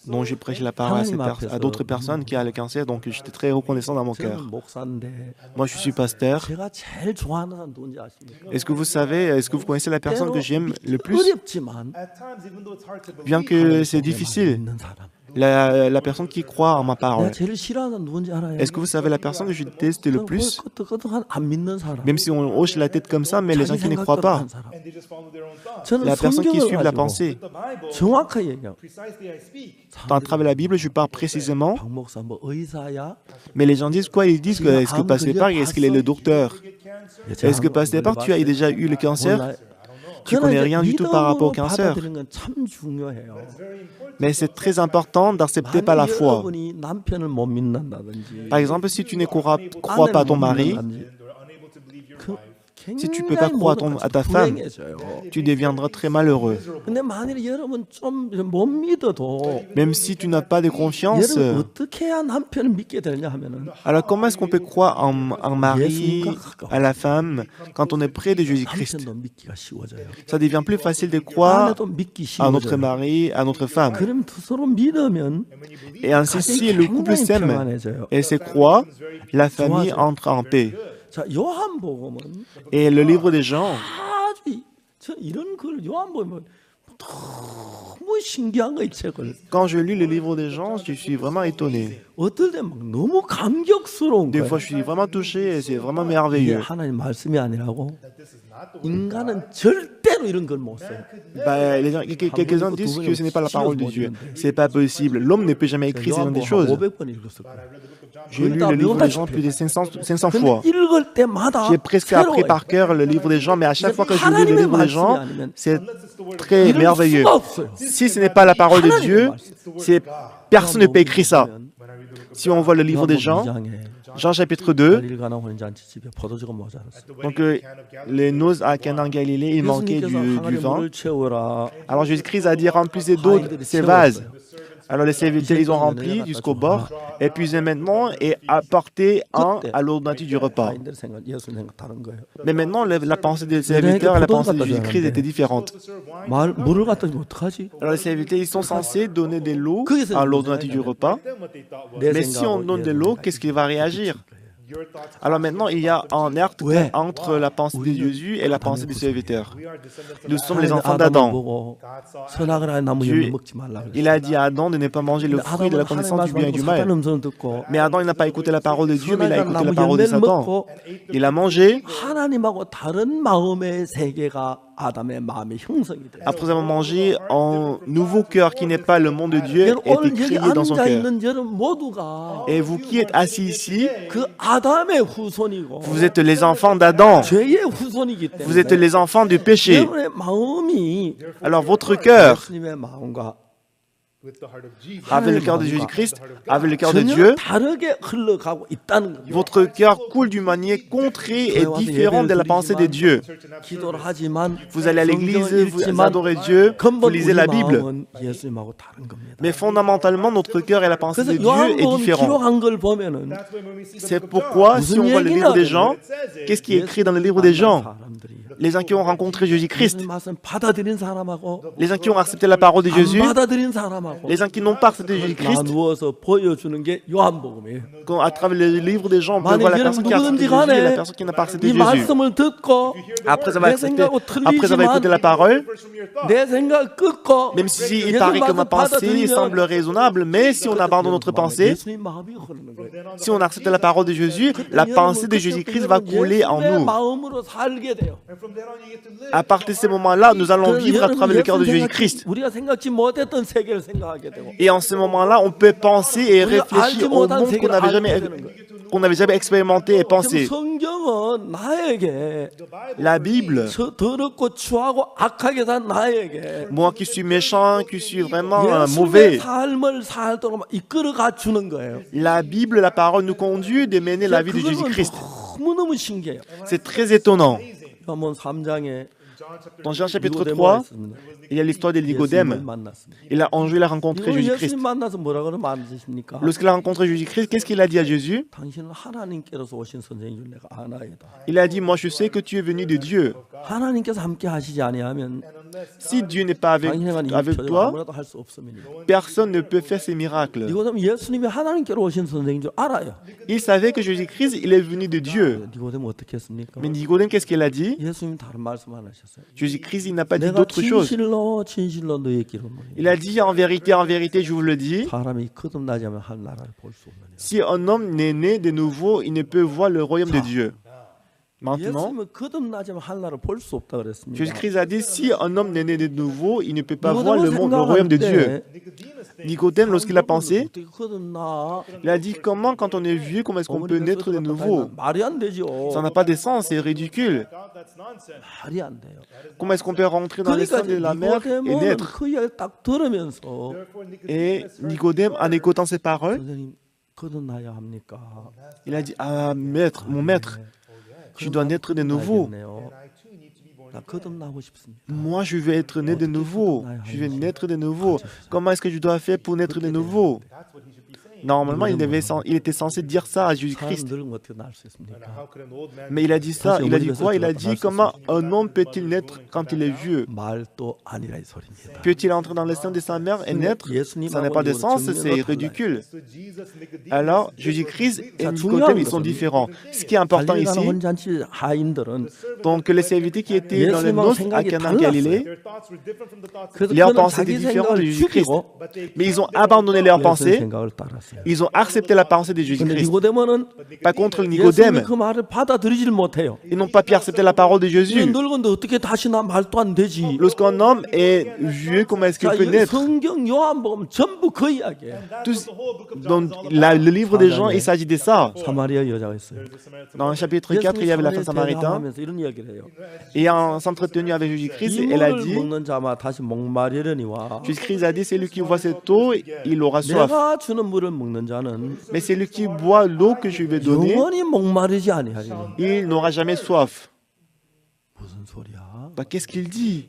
Donc j'ai prêché la parole à d'autres personnes qui ont le cancer. Donc j'étais très reconnaissant dans mon cœur. 저는 목사인데 Moi, je suis pasteur. 제가 제일 좋아하는 사람 누군지 아십니까? Est-ce que vous connaissez la personne que j'aime le plus? 어렵지만 At times, even though it's hard to Bien believe, que c'est difficile, 믿는 사람. la personne qui croit en ma parole. 내가 제일 싫어하는 사람 누군지 알아요? Est-ce que vous savez la personne que je déteste le 저는 plus? 끄떡끄떡한 안 믿는 사람. Même si on hoche la tête comme ça, mais les gens 자기 qui ne croient 생각대로 pas. 하는 사람. and they just follow their own thoughts. 저는 La personne qui 성경을 suit la 가지고 pensée. The Bible, 정확하게 얘기하고 precisely I speak. À travers la Bible, je parle précisément. 박 목사 뭐 의사야? Mais les gens disent quoi? Ils disent que est-ce que Pasteur Park, est-ce qu'il est le docteur? Est-ce que Pasteur Park, tu as déjà eu le cancer? Tu connais rien du tout par rapport au cancer. 받아들이는 건 참 중요해요. Mais c'est très important d'accepter par la 만약 foi. 여러분이 남편을 못 믿는다든지 Par exemple, si tu ne crois pas à ton mari, 그 si tu ne peux pas croire à ta femme, 불행해져요. tu deviendras très malheureux. 근데 만일 여러분 좀 못 믿어도 Même si tu n'as pas de confiance, 여러분 어떻게 해야 남편을 믿게 되냐 하면은 alors comment est-ce qu'on peut croire en mari, à la femme, quand on est près de Jésus-Christ? 남편도 믿기가 쉬워져요. Ça devient plus facile de croire 아내도 믿기 à notre 쉬워져요. mari, à notre femme. 그럼 서로 믿으면 Et ainsi, si le couple 굉장히 s'aime 평안해져요. et se croit, la famille entre en paix. 자, 요한복음은 Et le livre des gens, 아주 저 이런 글 요한복음은 너무 신기한 거 이 책을 quand je lis le livre des gens, je suis vraiment étonné. 어떨 때 막 너무 감격스러운 Des 거예요. fois, je suis vraiment touché et c'est vraiment 이게 merveilleux. 하나님 말씀이 아니라고 인간은 절대로 이런 걸 못 써요. Bah, quelques-uns disent que ce n'est pas la parole de Dieu. C'est pas possible. L'homme ne peut jamais écrire ce genre de choses. 500번 읽었을 거예요. J'ai lu le livre des gens plus de 500 fois. 근데 읽을 때마다 J'ai presque appris 새로워요. par cœur le livre des gens, mais à chaque fois que je lis le 하나님의 livre des gens, 말씀이 아니면 c'est très 이럴 merveilleux. 수가 없어요. Si ce n'est pas la parole de Dieu, personne ne peut écrire ça. Si on voit le livre des gens, Jean chapitre 2, 갈릴가나 혼인잔치 집에 포도주가 모자랐어요. donc les noces à Cana en Galilée, il manquait 예수님께서 du 하늘의 vin. 물을 채우라. Alors Jésus-Christ a dit remplissez d'eau ces vases. Alors les serviteurs, ils ont rempli jusqu'au bord, et puis maintenant, et apporté un à l'ordinateur du repas. 아인들 생각, 예수 생각 다른 거예요. Mais maintenant, la pensée des serviteurs et la pensée de Jésus-Christ étaient différentes. 물을 갖다 주면 어떡하지? Alors les serviteurs, ils sont censés donner de l'eau à l'ordinateur du repas. 내 Mais si on 생각하고 donne de l'eau, qu'est-ce qu'il va réagir? Alors maintenant, il y a un acte Ouais. entre la pensée de Jésus et la pensée des serviteurs. Nous sommes les 하나님이 enfants 아담을 d'Adam. 보고 선악을 알 나무 Dieu, 열매 먹지 말라 그랬어요. il a dit à Adam de ne pas manger le 근데 fruit de la 아담은 하나님 connaissance du bien et du 말씀을 mal. 사탄 음성을 듣고 Mais Adam, il n'a pas écouté la parole de Dieu, mais il a 선악을 écouté la 나무 parole de 열매를 Satan. 먹고 Il a mangé. 하나님하고 다른 마음의 세계가 아담의 마음의 형성이 돼요. Après avoir mangé, un nouveau cœur qui n'est pas le monde de Dieu 여러분, est 오늘 여기 créé dans son 앉아 cœur. 있는 여러분 모두가 Et vous qui êtes assis ici, 그 아담의 후손이고 vous êtes les enfants d'Adam. 죄의 후손이기 Vous êtes 때문에 les enfants du péché. 여러분의 마음이 Alors votre cœur, 예수님의 마음과 With the heart of Jesus. avec le cœur de Jésus-Christ, avec le cœur de 전혀 Dieu, 다르게 흘러가고 있다는 거예요. votre cœur coule d'une manière contrée et différente de la pensée de Dieu. 기도를 하지만 Vous allez à l'église, 성경을 vous 읽지만 adorez Dieu, vous 근본 lisez 우리 la Bible. 마음은 예수님하고 다른 겁니다. Mais fondamentalement, notre cœur et la pensée 그래서 de Dieu est 요한복음 différent. 기록한 걸 보면은 That's why when we see the C'est book of John, pourquoi, si on voit le livre des gens, it says it. qu'est-ce qui est écrit dans le livre des gens? 사람들이 Les gens qui ont rencontré Jésus-Christ, 예수님 말씀 받아들인 사람하고 les gens qui ont accepté la parole de 안 Jésus, 받아들인 사람하고 les gens qui n'ont pas accepté Jésus-Christ, 나누어서 보여주는 게 요한복음이에요. quand à travers le livre des gens, on peut 만약 voir la 여러분 personne qui a accepté 누구든지 Jésus et la 간에 personne qui n'a pas accepté 이 Jésus. 말씀을 듣고 Après avoir, 내 생각하고 après avoir écouté la parole, 내 생각 끊고 même si il 예수님 paraît que ma 말씀 pensée semble 받아들이면 raisonnable, mais si on abandonne notre pensée, 예수님 마음이 흐르는 거예요. si on accepte la parole de Jésus, la pensée de Jésus-Christ va couler en 예수님의 nous. 마음으로 살게 돼요. And from then on, you get to live. À partir de ces moments-là, nous allons vivre à travers le cœur de Jésus-Christ. 우리가 생각지 못했던 세계를 생각하게 되고 Et en ce moment-là, on peut penser et réfléchir au monde qu'on n'avait jamais expérimenté et pensé. 성경은 나에게 La Bible, 저 더럽고 추하고 악하게 산 나에게 moi qui suis méchant, qui suis vraiment 예수님의 mauvais, 삶을 살도록 이끌어가 주는 거예요. la Bible, la parole nous conduit de mener la vie de 그건 Jésus-Christ. 너무너무 신기해요. C'est très étonnant. 요한복음 3장에 Dans Jean chapitre 3, il y a l'histoire de Nicodème. Il a un jour, il a rencontré Jésus-Christ. 예수님 만나서 뭐라 그러면 안 되십니까? Lorsqu'il a rencontré Jésus-Christ, qu'est-ce qu'il a dit à Jésus? 당신은 하나님께로서 오신 선생인 줄 내가 아나이다. Il a dit, moi je sais que tu es venu de Dieu. 하나님께서 함께 하시지 아니하면 Si Dieu n'est pas avec 당신은 toi, 아무라도 할 수 없습니다. personne ne peut faire ces miracles. 니고데모 예수님이 하나님께로 오신 선생인 줄 알아요. Il savait que Jésus-Christ, il est venu de Dieu. 니고데모 어떻게 했습니까? Mais Nicodème, qu'est-ce qu'il a dit? 예수님 다른 말씀 안 하셨어요. Jésus-Christ, il n'a pas dit 내가 d'autre chose. 진실로 너희에게 이르노니 Il a dit en vérité, je vous le dis, 사람이 거듭나지 않으면 한 나라를 볼 수 없느니라. si un homme n'est né de nouveau, il ne peut voir le royaume de Dieu. Maintenant, 예수님은 거듭나지 않으면 한 나라를 볼 수 없다 그랬습니다. Jésus-Christ a dit, si un homme n'est né de nouveau, il ne peut pas voir le royaume de Dieu. Nicodème, lorsqu'il a pensé, 어떻게 거듭나? il a dit, comment quand on est vieux, comment est-ce qu'on peut naître de nouveau? 말이 안 되죠. Ça n'a pas de sens, c'est ridicule. 말이 안 돼요. Comment est-ce qu'on peut rentrer dans le sein de la mère et 니고데모는 naître? 그 이야기를 딱 들으면서 Et Nicodème, en écoutant ces paroles, 선생님 거듭나야 합니까? il a dit, ah maître, mon maître, tu dois naître de nouveau. 알겠네요. 나 거듭나고 싶습니다. Moi, je veux être né de nouveau. Je veux naître de nouveau. Comment est-ce que je dois faire pour naître de nouveau? Normalement, il était censé dire ça à Jésus-Christ. 사람 늙으면 어떻게 날 수 있습니까? Mais il a dit ça. Il a dit quoi? Il a dit, comment un homme peut-il naître quand il est vieux? 말도 아니라 이 소리입니다. Peut-il entrer dans le sein de sa mère et naître? Ça n'a pas de sens, c'est ridicule. Alors, Jésus-Christ et Nicodème, ils sont différents. Ce qui est important 갈릴리 가나 ici, 혼잔치 하인들은 donc les serviteurs qui étaient dans le noces à Cana Galilée, 그래서 leurs 그는 pensées 자기 étaient différentes de 생각을 Jésus-Christ. 죽이고 Mais ils ont abandonné leurs 예수님 pensées, 생각을 따랐어요. ils ont accepté la pensée de 근데 Jésus-Christ. 니고데모는 Par contre, 예수님의 Nicodème, 그 말을 받아들이질 못해요. ils n'ont pas pu accepter la parole de Jésus. 늙은데 어떻게 다시 나 말도 안 되지? Lorsqu'un homme est vieux, comment est-ce qu'il 자, peut 이 naître? 성경 요한복음 전부 그 이야기예요. Dans le livre des gens, il s'agit de ça. 사마리아 여자가 있어요. Dans le chapitre 4, il y avait la femme samaritaine. 하면서 이런 이야기를 해요. Et en s'entretenant avec Jésus-Christ, elle a 이물을 dit, 먹는 자마 다시 목마르려니와 Jésus-Christ a dit, celui qui voit cette eau, il aura soif. 내가 주는 물을 먹는 자는 Mais celui qui boit l'eau que je vais donner, 영원히 목마르지 아니하리니. il n'aura jamais soif. 무슨 소리야? Bah, qu'est-ce qu'il dit?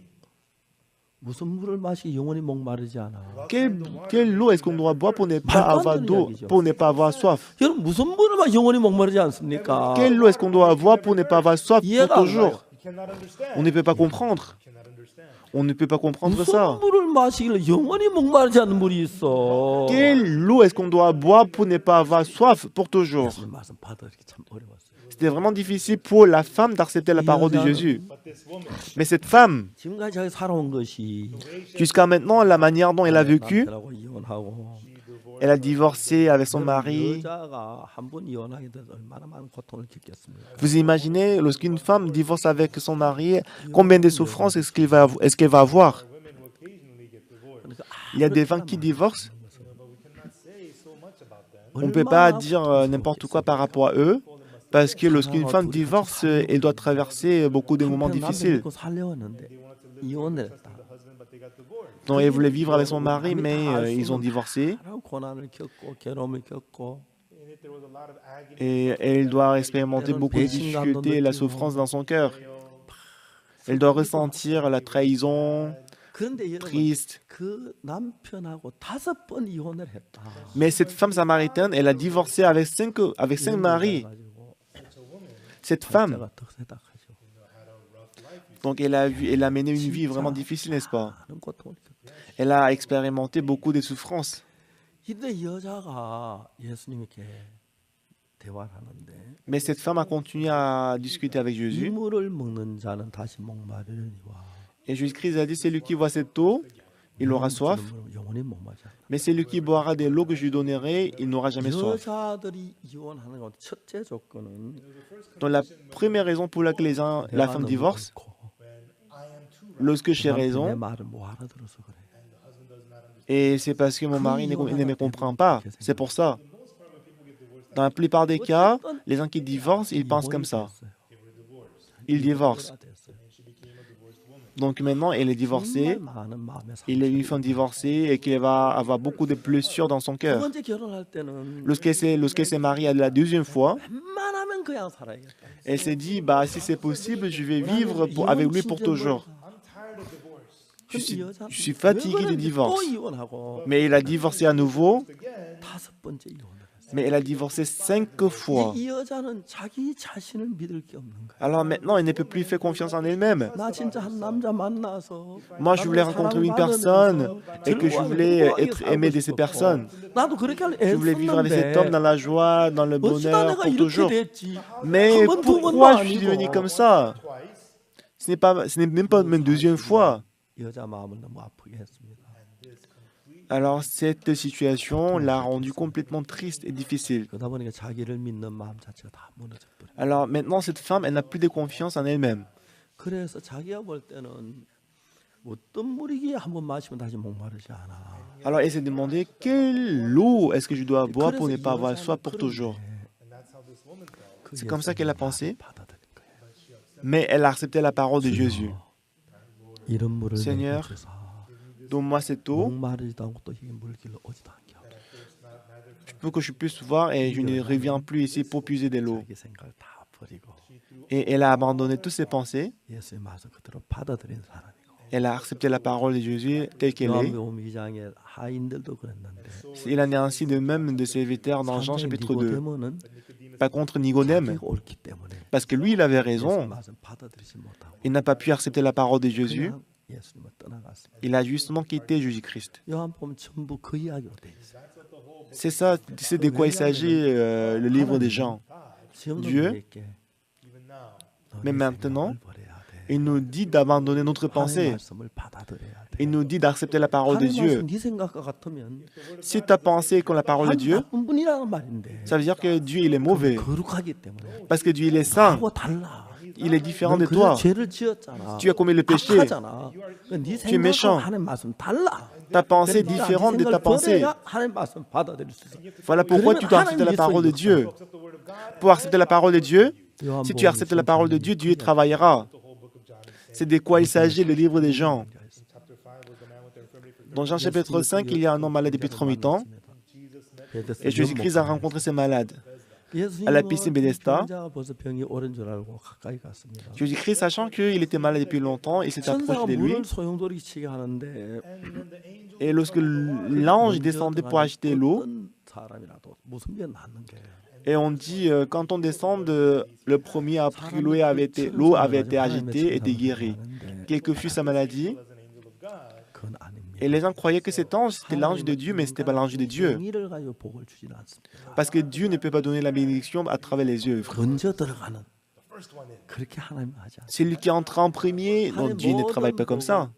무슨 물을 마시 영원히 목마르지 않아? Quelle eau est-ce qu'on doit boire pour ne pas avoir d'eau, pour ne pas avoir soif? 여러분 무슨 물을 마시 영원히 목마르지 않습니까? Quelle eau est-ce qu'on doit avoir pour ne pas avoir soif pour 이해가 안 toujours? 가요. On ne peut pas comprendre. On ne peut pas comprendre 무슨 ça. 물을 마시길래 영원히 목마르지 않는 물이 있어? Quelle eau est-ce qu'on doit boire pour ne pas avoir soif pour toujours? 예수님 말씀 받아들이기 참 어려웠어요. C'était vraiment difficile pour la femme d'accepter la parole de Jésus. Mais cette femme, 지금까지 자기 살아온 것이 jusqu'à maintenant, la manière dont elle a vécu, 남편하고 이혼하고 elle a divorcé avec son mari. 여자가 한 번 이혼하게 돼서 얼마나 많은 고통을 겪겠습니까? Vous imaginez, lorsqu'une femme divorce avec son mari, combien de souffrances est-ce qu'elle va avoir? Il y a des femmes qui divorcent. On ne peut pas dire n'importe quoi par rapport à eux, parce que lorsqu'une femme divorce, elle doit traverser beaucoup de moments difficiles. 살려왔는데 이혼을 했다. Donc, elle voulait vivre avec son mari, mais ils ont divorcé. 고난을 겪고 괴로움을 겪고 Et elle doit expérimenter beaucoup de difficultés et la souffrance dans son cœur. Elle doit ressentir la trahison, 그런데 여러분 triste. 그 남편하고 5번 이혼을 했다. Mais cette femme samaritaine, elle a divorcé avec cinq maris. Cette femme, 자가 덕세닥하죠. donc elle a mené une vie vraiment difficile, n'est-ce pas? 많은 고통을 겪고. Elle a expérimenté beaucoup de souffrances. 이때 여자가 예수님께 대화를 하는데 Mais cette femme a continué à discuter avec 이 Jésus. 물을 먹는 자는 다시 목마르려니와 Et Jésus-Christ a dit, celui qui voit cette eau, il aura soif. 영원히 목마르지 않다. Mais celui qui boira de l'eau que je lui donnerai, il n'aura jamais soif. 여자들이 이혼하는 것 첫째 조건은 Donc la première raison pour laquelle la femme divorce, lorsque j'ai 내 raison, 말을 못 알아들어서 그래. et c'est parce que mon mari ne me comprend pas. C'est pour ça. Dans la plupart des cas, les gens qui divorcent, ils pensent comme ça. Ils divorcent. Donc maintenant, elle est divorcée. 정말 많은 마음의 Il a eu une femme divorcée et qu'il va avoir beaucoup de blessures dans son 두 cœur. 번째 결혼할 때는 Lorsqu'elle s'est mariée la deuxième fois, 웬만하면 그냥 살아야겠다. elle s'est dit, bah, si c'est possible, je vais vivre avec lui pour toujours. Je suis fatiguée du divorce. 또 이혼하고 Mais elle a divorcé à nouveau, 다섯 번째 이혼을 했어요. mais elle a divorcé 5 fois. 이 여자는 자기 자신을 믿을 게 없는 거야. Alors maintenant, elle ne peut plus faire confiance en elle-même. 나 진짜 한 남자 만나서 Moi, je voulais rencontrer une personne et que je voulais être aimé de ces personnes. 나도 그렇게 Je voulais vivre avec cet homme dans la joie, dans le 어쩌다 bonheur 내가 pour 이렇게 toujours. 됐지. Mais 한 번, 두 번도 pourquoi je suis devenu 아니고. comme ça? Ce n'est même pas une deuxième fois. 여자 마음을 너무 아프게 했습니다. Alors cette situation l'a rendu complètement triste et difficile. 그러다 보니까 자기를 믿는 마음 자체가 다 무너져 버려. Alors maintenant, cette femme, elle n'a plus de confiance en elle-même. 그래서 자기가 볼 때는 어떤 물이기에 한번 마시면 다시 목마르지 않아. Alors elle s'est demandé quelle eau est-ce que je dois boire pour ne pas avoir soif pour toujours. C'est comme ça qu'elle a pensé. 받아들인 거예요. Mais elle a accepté la parole de Jésus. 이런 물을 Seigneur, 내게 주사 Donne-moi cette eau 목마르지도 않고 또 이게 물길로 오지도 않게 하고 pour que je puisse voir et je ne reviens plus ici pour puiser de l'eau. 자기 생각을 다 버리고 Et elle a abandonné toutes ses pensées. 예수의 말씀 그대로 받아들인 사람이고 Elle a accepté la parole de Jésus telle qu'elle est. 요한복음 2장의 하인들도 그랬는데 Il en est ainsi de même de serviteurs dans Jean chapitre 2. 니고데모는 Pas contre Nicodème, 자기가 옳기 때문에 parce que lui, il avait 예수의 raison. 말씀 받아들이지 못하고 Il n'a pas pu accepter la parole de Jésus. 그냥 예수님을 떠나갔습니다. Il a justement quitté Jésus-Christ. 요한복음 전부 그 이야기로 돼 있어요. C'est ça, c'est de quoi il s'agit, le livre des Jean. Dieu, 지금도 mais maintenant, il nous dit d'abandonner notre pensée. Il nous dit d'accepter la parole de Dieu. 네 생각과 같으면 Si ta pensée est comme la parole de Dieu, 나쁜 분이라는 말인데 ça veut dire que Dieu, il est mauvais. 거룩하기 때문에 Parce que Dieu, il est saint. 하고 달라. Il est différent de 넌 toi. 그래서 죄를 지었잖아. Tu as commis le péché. 악하잖아. 네 Tu es méchant. 생각과 하는 말씀 달라. Ta pensée est différente de ta pensée. 하나님 말씀 받아들일 수 있어. Voilà pourquoi tu dois accepter la parole de Dieu. Pour accepter la parole de Dieu, si tu acceptes la parole de Dieu, Dieu y travaillera. C'est de quoi il s'agit, le livre des Jean. Dans Jean chapitre 5, il y a un homme malade depuis 38 ans et Jésus-Christ a rencontré ces malades. À la piscine Bethesda, Jésus-Christ, sachant qu'il était malade depuis longtemps, il s'est approché de lui. Et lorsque l'ange descendait pour acheter l'eau, et on dit, quand on descend, le premier a pris l'eau avait été agitée et était guéri. Quelle que fût sa maladie, et les gens croyaient que cet ange, c'était l'ange de Dieu, mais ce n'était pas l'ange de Dieu. Parce que Dieu ne peut pas donner la bénédiction à travers les œuvres. Celui qui entre en premier, donc Dieu ne travaille pas comme ça.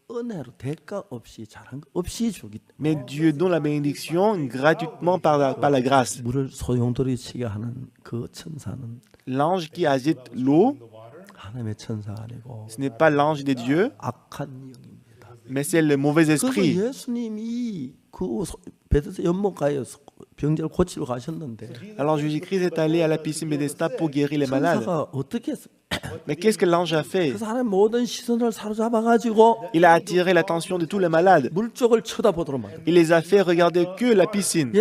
Mais Dieu donne la bénédiction gratuitement par la grâce. L'ange qui agite l'eau, ce n'est pas l'ange de Dieu, mais c'est le mauvais esprit. Alors Jésus-Christ est allé à la piscine Bethesda pour guérir les malades. Mais qu'est-ce que l'ange a fait? Il a attiré l'attention de tous les malades. Il les a fait regarder que la piscine.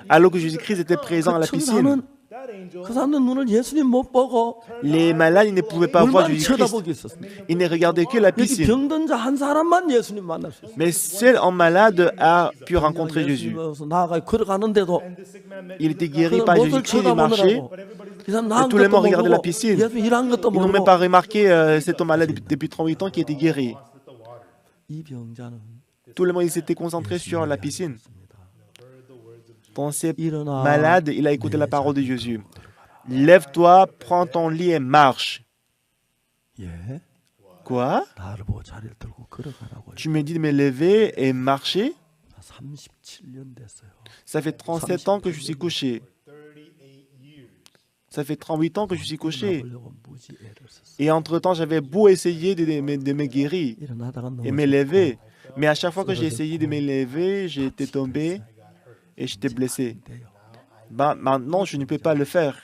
Alors que Jésus-Christ était présent à la piscine, les malades ils ne pouvaient pas voir Jésus-Christ. Ils ne regardaient que la piscine. Mais seul un malade a pu rencontrer Jésus. Il était guéri par Jésus-Christ, il marchait. Et tous les gens regardaient la piscine. Ils n'ont même pas remarqué cet homme malade depuis 38 ans qui était guéri. Tout le monde s'était concentré sur la piscine. Dans ces malades, il a écouté la parole de Jésus. Lève-toi, prends ton lit et marche. Quoi? Tu me dis de me lever et marcher? Ça fait 37 ans que je suis couché. Ça fait 38 ans que je suis couché. Et entre-temps, j'avais beau essayer de me guérir et me lever. Mais à chaque fois que j'ai essayé de me lever, j'étais tombé et j'étais blessé. Maintenant, je ne peux pas le faire.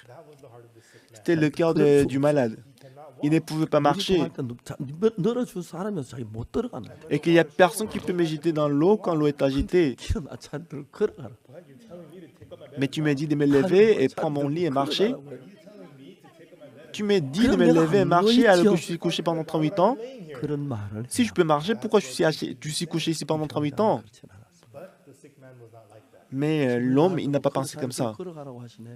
C'était le cœur du malade. il ne pouvait pas marcher. 늘어줄 사람이어서 자기 못 들어가는. Et qu'il n'y a personne qui peut me jeter dans l'eau quand l'eau est agitée. 일어나 자들 걸어가라. Mais tu me dis de me lever et prendre mon lit et marcher. Tu me dis de me lever et marcher alors que je suis couché pendant 38 ans. 그런 말을. Si je peux marcher, pourquoi je suis couché ici pendant 38 ans? Mais l'homme, il n'a pas pensé comme ça. 걸어가라고 하시네.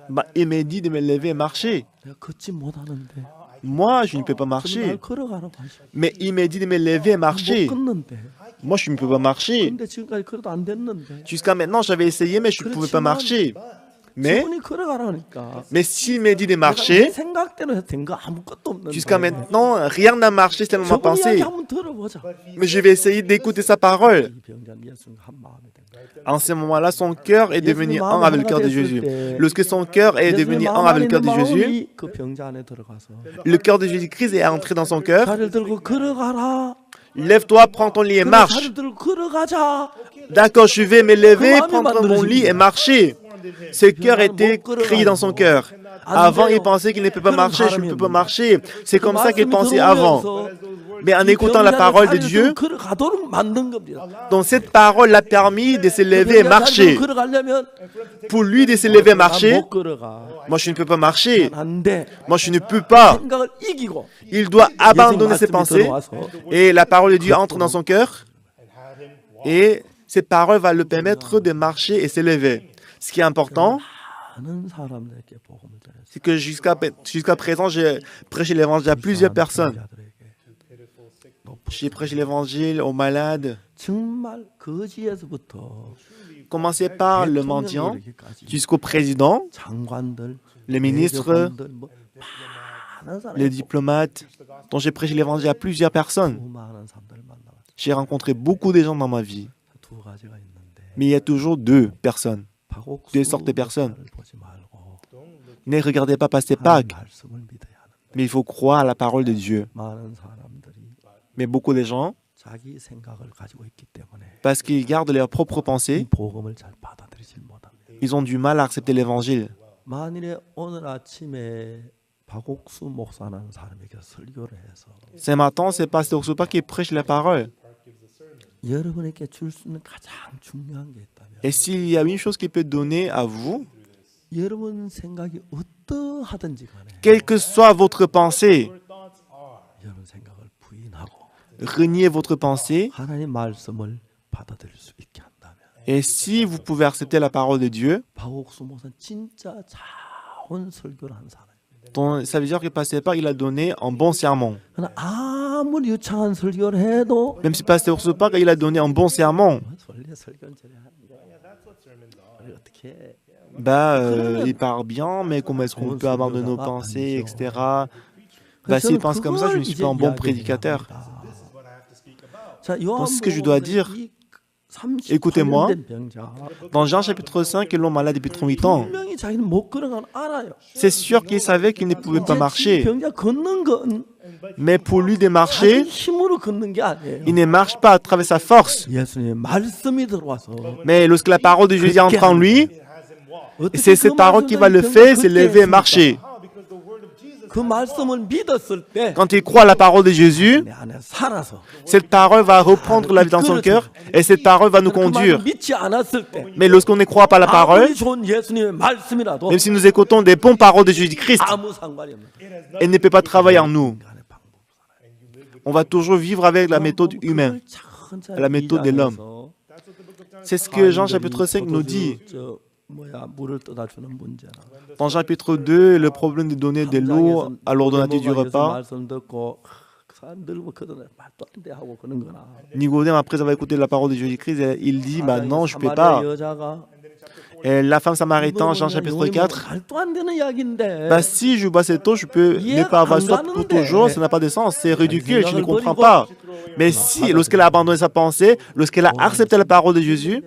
Bah, il m'a dit de me lever et marcher. 내가 걷지 못하는데. Moi, je ne peux pas 날 marcher. 걸어가라고 하시네. Mais il m'a dit de me lever et marcher. 못 걷는데. Moi, je ne peux pas marcher. 근데 지금까지 걸어도 안 됐는데. Jusqu'à maintenant, j'avais essayé, mais je ne pouvais pas marcher. Mais 주문이 걸어가라니까. s'il m'a dit de 내 marcher, 생각대로 해서 된 거 아무것도 없는데. jusqu'à maintenant, rien n'a marché selon ma 저분 이야기 pensée. 한번 들어보자. Mais je vais essayer d'écouter sa parole. 이 병자는 예수님과 한 마음이 된 거야. En ce moment-là, son cœur est devenu un avec le cœur de Jésus. Lorsque son cœur est devenu un avec le cœur de Jésus, 그 병자 안에 들어가서 le cœur de Jésus-Christ est entré dans son cœur. 자리를 들고 걸어가라. Lève-toi, prends ton lit et 그래, marche. 자리를 들고 걸어가자. D'accord, je vais me lever, prendre mon lit et marcher. Ce cœur était crié dans son cœur. Avant, il pensait qu'il ne peut pas marcher, je ne peux pas marcher. C'est comme ça qu'il pensait avant. Mais en écoutant la parole de Dieu, 걸어가도록 만든 겁니다. donc cette parole l'a permis de se lever et marcher. 걸어가려면 Pour lui de se lever et marcher, 못 걸어가. moi je ne peux pas marcher. 안 돼. Moi je ne peux pas. 생각을 이기고 Il doit abandonner ses 말씀이 pensées. 들어와서 Et la parole de Dieu entre dans son cœur. Et cette parole va le permettre de marcher et se lever. Ce qui est important, 많은 사람들에게 복음을 전했어요. c'est que jusqu'à présent, j'ai prêché l'évangile à plusieurs personnes. J'ai prêché l'évangile aux malades. 정말 거지에서부터 Commencé par le mendiant 이렇게까지 jusqu'au président, 장관들, les ministres, 대법관들, 뭐 많은 사람, les diplomates, dont j'ai prêché l'évangile à plusieurs personnes. 많은 사람들을 만나봤어요. J'ai rencontré beaucoup de gens dans ma vie. 두 가지가 있는데 Mais il y a toujours deux personnes, 박옥수 deux sortes de personnes. 목사를 보지 말고 Ne regardez pas passer 하나님 Pâques, 말씀을 믿어야 하는. mais il faut croire à la parole de Dieu. 많은 사람들이 Mais beaucoup de gens, 자기 생각을 가지고 있기 때문에 parce qu'ils gardent leurs propres pensées, 이 복음을 잘 받아들이질 못합니다. ils ont du mal à accepter l'évangile. 만일에 오늘 아침에 박옥수 목사라는 사람에게 설교를 해서 Ce matin, c'est Pasteur Soupa qui prêche la parole. 여러분에게 줄 수 있는 가장 중요한 게 있다면 Et s'il y a une chose qu'il peut donner à vous, 여러분 생각이 어떠하든지 간에 quelle que soit votre pensée, 여러분 생각을 부인하고 reniez votre pensée. 하나님 말씀을 받아들일 수 있게 한다면 Et si vous pouvez accepter la parole de Dieu, 박옥수 목사는 진짜 자원 설교를 한 사람이에요. donc ça veut dire que Pasteur Pâques, il a donné un bon sermon. 그러나 아무리 유창한 설교를 해도 Même si Pasteur Soupa, il a donné un bon serment, 원래 설교는 저래 하는데 우리 어떻게 해? bah, il parle bien, mais comment est-ce qu'on peut avoir de nos pensées, etc. Bah, s'il pense comme ça, je ne suis pas un bon prédicateur. 자, Donc, ce que je dois dire, écoutez-moi. Dans Jean chapitre 5, l'homme malade depuis 38 ans, 분명히 자기는 못 걸어가는 알아요. c'est sûr qu'il savait qu'il ne pouvait pas 이제 marcher. 병자 걷는 건 Mais pour lui de 자기 marcher, 힘으로 걷는 게 아니에요. il ne marche pas à travers sa force. 예수님의 말씀이 들어와서 Mais lorsque la parole de Jésus entre en lui, 어떻게 c'est cette parole qui va le faire se lever et marcher. 그 말씀을 믿었을 때 Quand il croit à la parole de Jésus, 내 안에 살아서 cette parole va reprendre la vie dans son cœur et cette parole va nous 그 말을 conduire. 믿지 않았을 때 Mais lorsqu'on ne croit pas à la parole, 아무리 좋은 예수님의 말씀이라도 même si nous écoutons des bonnes paroles de Jésus-Christ, 아무 상관이 없는 elle ne peut pas travailler en nous. 인간의 방법. On va toujours vivre avec la méthode humaine, la méthode de l'homme. C'est ce que Jean chapitre 5 nous dit. 물을 떠다 주는 문제나 Dans chapitre 2, le problème de donner de l'eau à l'ordonnateur du repas. 말씀 듣고 사람 들고 그러네 말도 안 돼 하고 그런 거나 Nicodème, après avoir écouté la parole de Jésus-Christ, il dit, bah non, je ne peux pas. 여자가 Et la femme samaritaine, Jean chapitre 4, 말도 안 되는 이야기인데 bah si je bois cette eau, je peux ne pas avoir soif pour toujours, ça n'a pas de sens, c'est ridicule, je ne comprends pas. Mais si, lorsqu'elle a abandonné sa pensée, lorsqu'elle a accepté la parole de Jésus,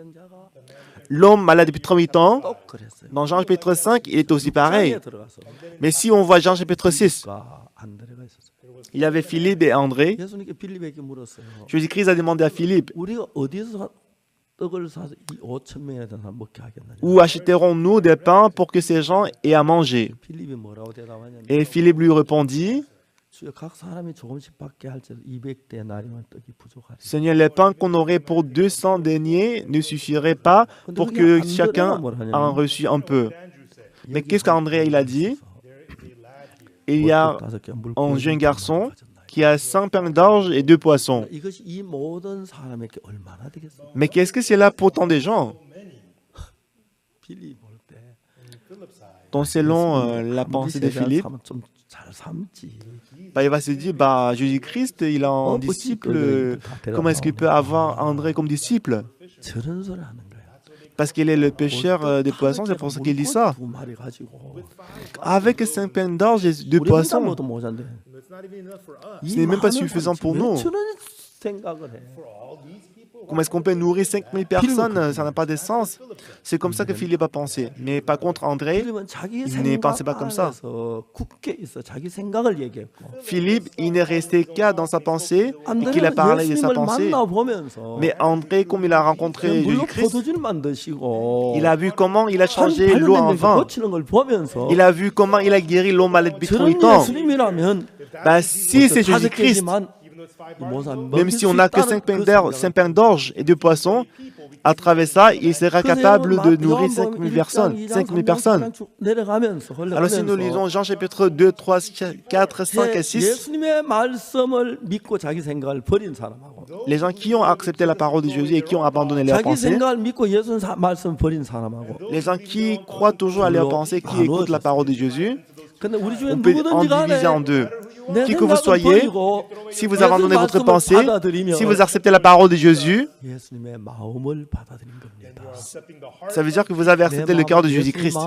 l'homme malade depuis 38 ans, 또 그랬어요. dans Jean chapitre 5, il est aussi pareil. 들어가서 Mais si on voit Jean chapitre 6, 안드레가 있었어요. il y avait Philippe et André. 예수님께 빌립에게 물었어요. Jésus-Christ a demandé à Philippe, 우리가 어디서 떡을 사서 이 5천 명에 대한 사람 먹게 하겠느냐. où achèterons-nous des pains pour que ces gens aient à manger? 빌립이 뭐라고 대답하냐면 Et Philippe lui répondit, Seigneur, les pains qu'on aurait pour 200 deniers ne suffiraient pas pour que chacun en reçût un peu. Mais qu'est-ce qu'André il a dit? Il y a un jeune garçon qui a 5 pains d'orge et 2 poissons. Mais qu'est-ce que c'est là pour tant de gens? Donc selon la pensée de Philippe, il va se dire, Jésus-Christ, il a un disciple, comment est-ce qu'il peut avoir André comme disciple? Parce qu'il est le pêcheur des poissons, c'est pour ça qu'il dit ça. Avec 5 pains d'orge et 2 poissons, ce n'est même pas suffisant pour nous. Comment est-ce qu'on peut nourrir 5000 personnes? Ça n'a pas de sens. C'est comme ça que Philippe a pensé. Mais par contre, André, il ne pensait pas comme ça. Philippe, il n'est resté qu'à dans sa pensée et qu'il a parlé de sa pensée. Mais André, comme il a rencontré Jésus-Christ, il a vu comment il a changé l'eau en vin. Il a vu comment il a guéri l'homme malade depuis 38 ans. Si c'est Jésus-Christ, même si on n'a que 5 pains d'orge et 2 poissons, à travers ça, il sera capable de nourrir 5000 personnes. 5000 personnes. Alors si nous lisons Jean chapitre 2, 3, 4, 5 et 6, les gens qui ont accepté la parole de Jésus et qui ont abandonné leurs pensées, les gens qui croient toujours à leurs pensées, qui écoutent la parole de Jésus, on peut en diviser en deux. Qui que vous soyez, si vous abandonnez votre pensée, si vous acceptez la parole de Jésus, ça veut dire que vous avez accepté le cœur de Jésus-Christ.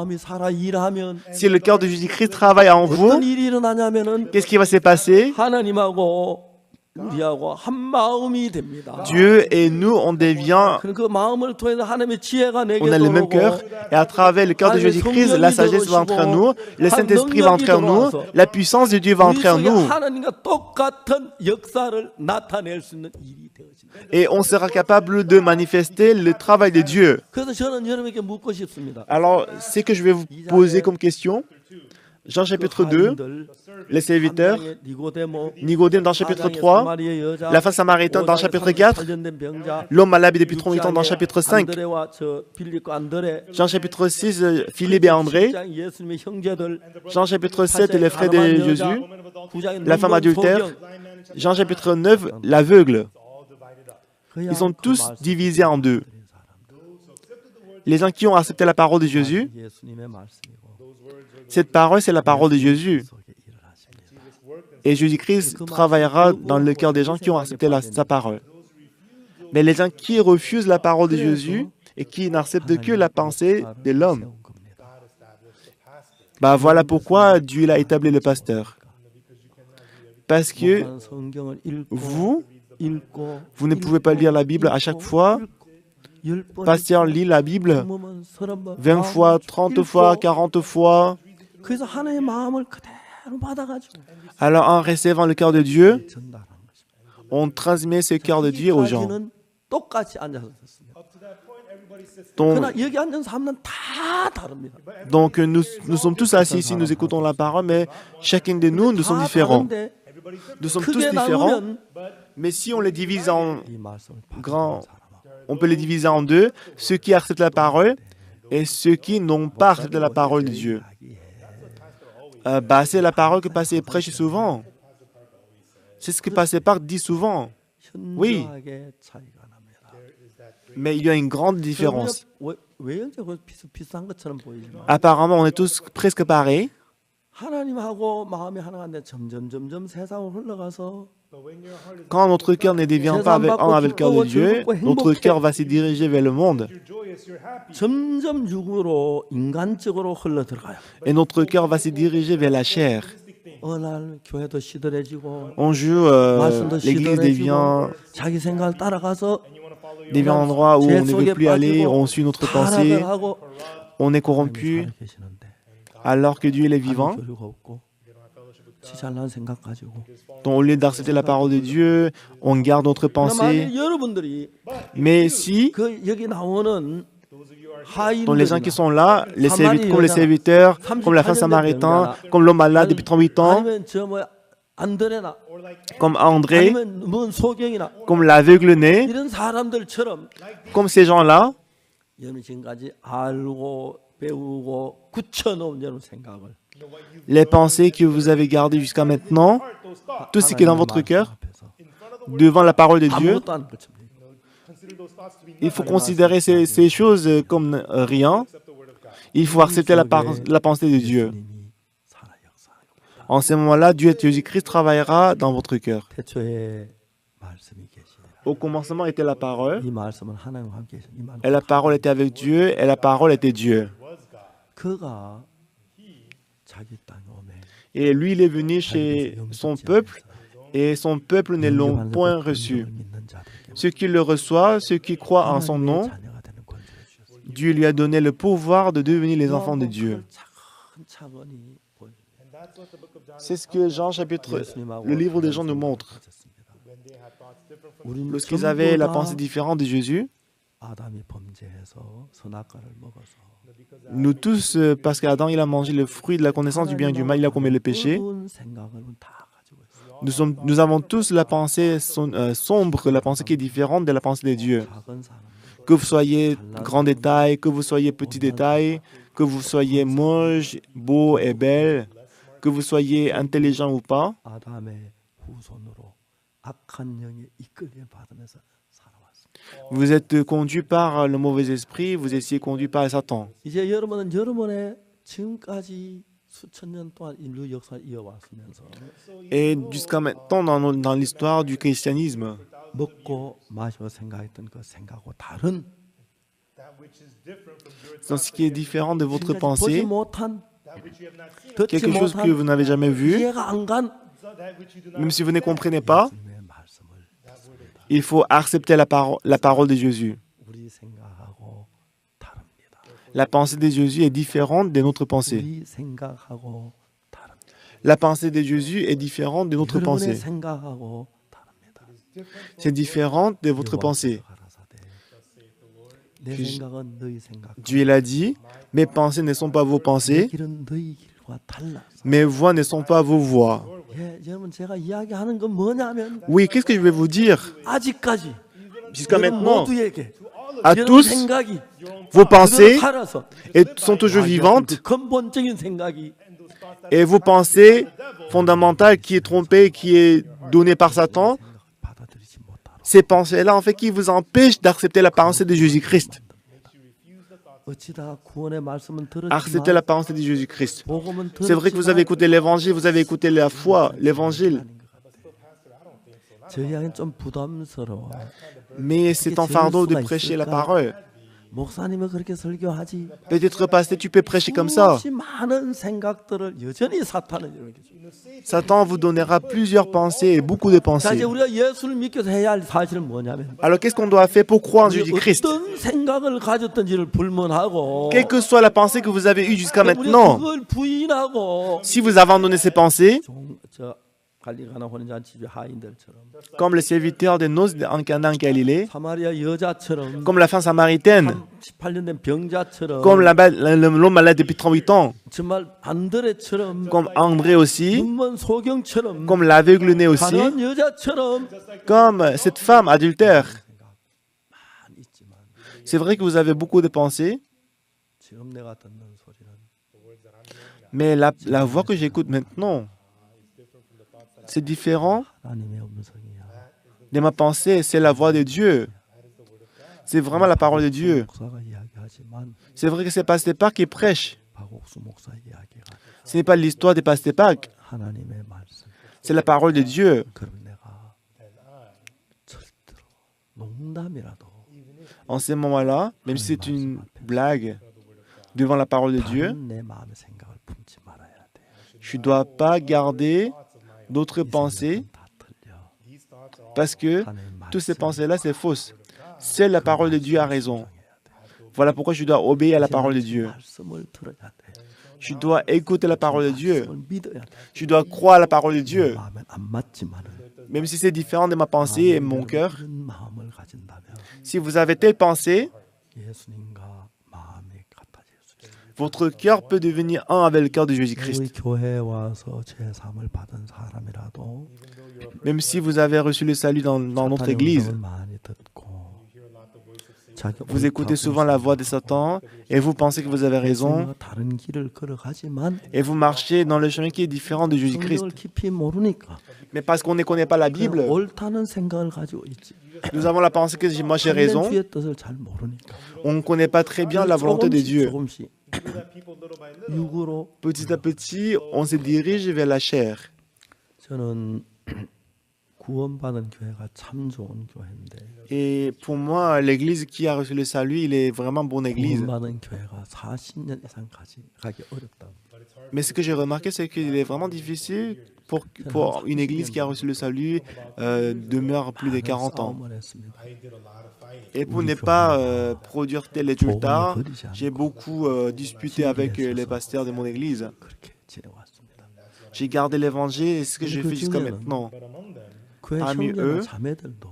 Si le cœur de Jésus-Christ travaille en vous, qu'est-ce qui va se passer? Dieu et nous, on devient, on a le même cœur, et à travers le cœur de Jésus-Christ, la sagesse va entrer en nous, le Saint-Esprit va entrer en nous, la puissance de Dieu va entrer en nous. Et on sera capable de manifester le travail de Dieu. Alors, ce que je vais vous poser comme question, Jean chapitre 2, les serviteurs, Nicodème dans chapitre 3, la femme samaritaine dans chapitre 4, l'homme malade depuis 38 ans dans chapitre 5, Jean chapitre 6, Philippe et André, Jean chapitre 7, les frères de Jésus, la femme adultère, Jean chapitre 9, l'aveugle. Ils sont tous divisés en deux. Les gens qui ont accepté la parole de Jésus, cette parole, c'est la parole de Jésus. Et Jésus-Christ travaillera dans le cœur des gens qui ont accepté sa parole. Mais les gens qui refusent la parole de Jésus et qui n'acceptent que la pensée de l'homme, voilà pourquoi Dieu a établi le pasteur. Parce que vous ne pouvez pas lire la Bible à chaque fois. Pasteur lit la Bible 20 fois, 30 fois, 40 fois. Alors en recevant le cœur de Dieu, on transmet ce cœur de Dieu aux gens. Donc nous sommes tous assis ici, nous écoutons la parole, mais chacun de nous, nous sommes différents. Nous sommes tous différents, mais si on les divise en grands, on peut les diviser en deux, ceux qui acceptent la parole et ceux qui n'ont pas accepté la parole de Dieu. C'est la parole que Pasteur prêche souvent. C'est ce que Pasteur dit souvent. Oui. Mais il y a une grande différence. Apparemment, on est tous presque pareils. Quand notre cœur ne devient pas un avec le cœur de Dieu, notre cœur va se diriger vers le monde. Et notre cœur va se diriger vers la chair. Un jour, l'église devient un endroit où on ne veut plus aller, on suit notre pensée, on est corrompu, alors que Dieu il est vivant. Donc, au lieu d'accepter la parole de Dieu, on garde notre pensée. Mais si, donc les gens qui sont là, comme les serviteurs, comme la femme samaritaine, comme l'homme malade depuis 38 ans, 안드레나 comme André, 아니면 뭔 소경이나 comme l'aveugle-né, 이런 사람들처럼 comme ces gens-là, 여러분 지금까지 알고 배우고 굳혀놓은 여러분 생각을 les pensées que vous avez gardées jusqu'à maintenant, tout ce qui est dans votre cœur, devant la parole de Dieu, 아무것도 안 붙입니다. il faut considérer ces choses comme rien. Il faut accepter la pensée de Dieu. 예수님이 살아 역사하고 En ce moment-là, Dieu et Jésus-Christ travaillera dans votre cœur. 태초에 말씀이 계시니라. Au commencement était la parole, 이 말씀은 하나님과 함께 계신 이 말씀. et la parole était avec Dieu, et la parole était Dieu. 그가 자기 땅에 오매 Et lui, il est venu chez son peuple, et son peuple ne l'ont point reçu. Ceux qui le reçoivent, ceux qui croient en son nom, Dieu lui a donné le pouvoir de devenir les enfants de Dieu. C'est ce que Jean chapitre, le livre de Jean nous montre. Lorsqu'ils avaient la pensée différente de Jésus, 아담이 범죄해서 선악과를 먹어서 nous tous, parce qu'Adam il a mangé le fruit de la connaissance du bien et du mal, il a commis le péché. 어두운 생각을 다 가지고 있어요. Nous avons tous la pensée sombre, la pensée qui est différente de la pensée de Dieu. 작은 사람들 Que vous soyez grand détail, que vous soyez petit détail, que vous soyez moche, beau et belle, que vous soyez intelligent ou pas, 아담의 후손으로 악한 영에 이끌게 받으면서 살아왔습니다. vous êtes conduit par le mauvais esprit, vous étiez conduit par Satan. 이제 여러분은 여러분의 지금까지 수천 년 동안 인류 역사를 이어왔으면서 Et jusqu'à maintenant, dans l'histoire du christianisme, 먹고 마시고 생각했던 그 생각하고 다른 dans ce qui est différent de votre 지금까지 보지 pensée, 못한 듣지 quelque chose que vous 못한 n'avez jamais vu, 이해가 안 간 même si vous ne comprenez pas, 예수님의 말씀을 듣습니다. il faut accepter la parole de Jésus. 우리 생각하고 다릅니다. La pensée de Jésus est différente de notre pensée. 우리 생각하고 다릅니다. La pensée de Jésus est différente de notre 여러분의 pensée. 생각하고 다릅니다. C'est différent de votre pensée. 내 생각은 너희 생각. Dieu l'a dit, mes pensées ne sont pas vos 내 pensées, 길은 너희 길과 달라. mes voies ne sont pas vos voies. 예, 여러분 제가 이야기하는 건 뭐냐면 Oui, qu'est-ce que je vais vous dire? 아직까지 Jusqu'à 여러분 maintenant, 모두에게 à 여러분 tous, 생각이 vos pensées 살아서 sont toujours vivantes 근본적인 생각이 et vos pensées fondamentales qui est trompée, qui est donnée par Satan, 받아들이지 못하러 ces pensées-là, en fait, qui vous empêchent d'accepter la pensée de Jésus-Christ. 어찌다 구원의 말씀은 Accepter la 들었지만 pensée de Jésus-Christ. 복음은 C'est vrai que vous avez écouté l'évangile, vous avez écouté la foi, l'évangile, 저희에겐 좀 부담스러워. mais c'est un fardeau de prêcher la parole. 목사님은 그렇게 설교하지. Peut-être, pasteur, tu peux prêcher comme ça. 수없이 많은 생각들을 여전히 사탄은 이렇게 줘. Satan vous donnera plusieurs pensées et beaucoup de 자 pensées. 이제 우리가 예수를 믿겨서 해야 할 사실은 뭐냐면 Alors, qu'est-ce qu'on doit faire pour croire en Jésus-Christ? 어떤 생각을 가졌던지를 불문하고 Quelle que soit la pensée que vous avez eue jusqu'à 우리가 maintenant, 그걸 부인하고 si vous abandonnez ces pensées, 저 갈릴가나 혼인잔치 하인들처럼 comme le serviteur de noces en Cana en Galilée, 사마리아 여자처럼 comme la femme samaritaine, 18년 된 병자처럼 comme l'homme malade depuis 38 ans, 정말 안드레처럼 comme André aussi, 눈먼 소경처럼 comme l'aveugle-né aussi, 가난한 여자처럼 comme cette femme adultère. 많이 있지만 C'est vrai que vous avez beaucoup de pensées, 지금 내가 듣는 소리는 mais la voix que j'écoute maintenant, c'est différent 하나님의 음성이야. de ma pensée, c'est la voix de Dieu. C'est vraiment la parole de Dieu. 목사가 이야기하지만 C'est vrai que c'est Pasteur Park qui prêche. 박옥수 목사 이야기가 Ce n'est pas l'histoire de Pasteur Park, 하나님의 말씀. c'est la parole de Dieu. 그럼 내가 절대로 농담이라도 En ce moment-là, même si c'est une blague devant la parole de Dieu, 다른 내 마음의 생각을 품지 말아야 돼. je ne dois pas garder d'autres pensées 다 틀려. parce que 하나님 toutes ces pensées-là, c'est fausse. Seule la parole de Dieu a raison. Voilà pourquoi je dois obéir à la parole de Dieu. 말씀을 들어야 돼. Je dois écouter la parole de Dieu. 말씀을 믿어야 돼. Je dois croire à la parole de Dieu. 마음엔 안 맞지만은 Même si c'est différent de ma pensée et mon cœur. 이런 마음을 가진다면 Si vous avez telle pensée, 예수님과 마음이 같아질 수 있어요. Votre cœur peut devenir un avec le cœur de 우리 Jésus-Christ. 교회에 와서 제사함을 받은 사람이라도 Même si vous avez reçu le salut dans notre 사탄의 église, 음성을 많이 듣고 자기 vous écoutez souvent la voix de Satan et vous pensez que vous avez raison 다른 길을 걸어가지만 et vous marchez dans le chemin qui est différent de Jésus-Christ. 성경을 깊이 모르니까 Mais parce qu'on ne connaît pas la 그냥 Bible, 옳다는 생각을 가지고 있지. nous avons la pensée que moi j'ai 하나님 raison. 주의 뜻을 잘 모르니까. On ne connaît pas très bien la volonté de Dieu. 조금씩 육으로 Petit à petit, on se dirige vers la chair. 저는 구원받은 교회가 참 좋은 교회인데 Et pour moi, l'église qui a reçu le salut, il est vraiment bonne église. 구원받은 교회가 40년 이상 가기 어렵다. Mais ce que j'ai remarqué, c'est qu'il est vraiment difficile pour une église qui a reçu le salut demeure plus de 40 ans. 싸움을 했습니다. Et pour ne pas produire tel résultat, j'ai beaucoup disputé avec les pasteurs de mon église. 그렇게 지내왔습니다. J'ai gardé l'évangile et ce que je fais jusqu'à maintenant. 교회 Parmi 형제나 eux, 자매들도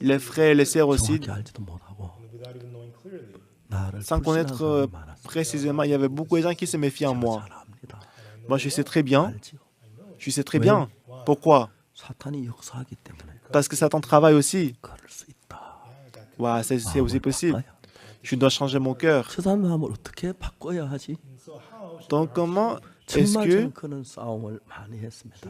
Les frères et les sœurs aussi, 정확히 알지도 못하고 나를 sans 불신하는 connaître 사람이 많았어요. précisément, il y avait beaucoup de gens qui se méfiaient en moi. 잘 압니다. Moi, je sais très bien. 알지요. Je sais très bien. Pourquoi? 사탄이 역사하기 때문에 Parce que Satan travaille aussi. 그럴 수 있다. Ouais, c'est aussi possible. Je dois changer mon cœur. 저 사람 마음을 어떻게 바꿔야 하지? Donc, comment est-ce 정말 que 저는 그런 싸움을 많이 했습니다.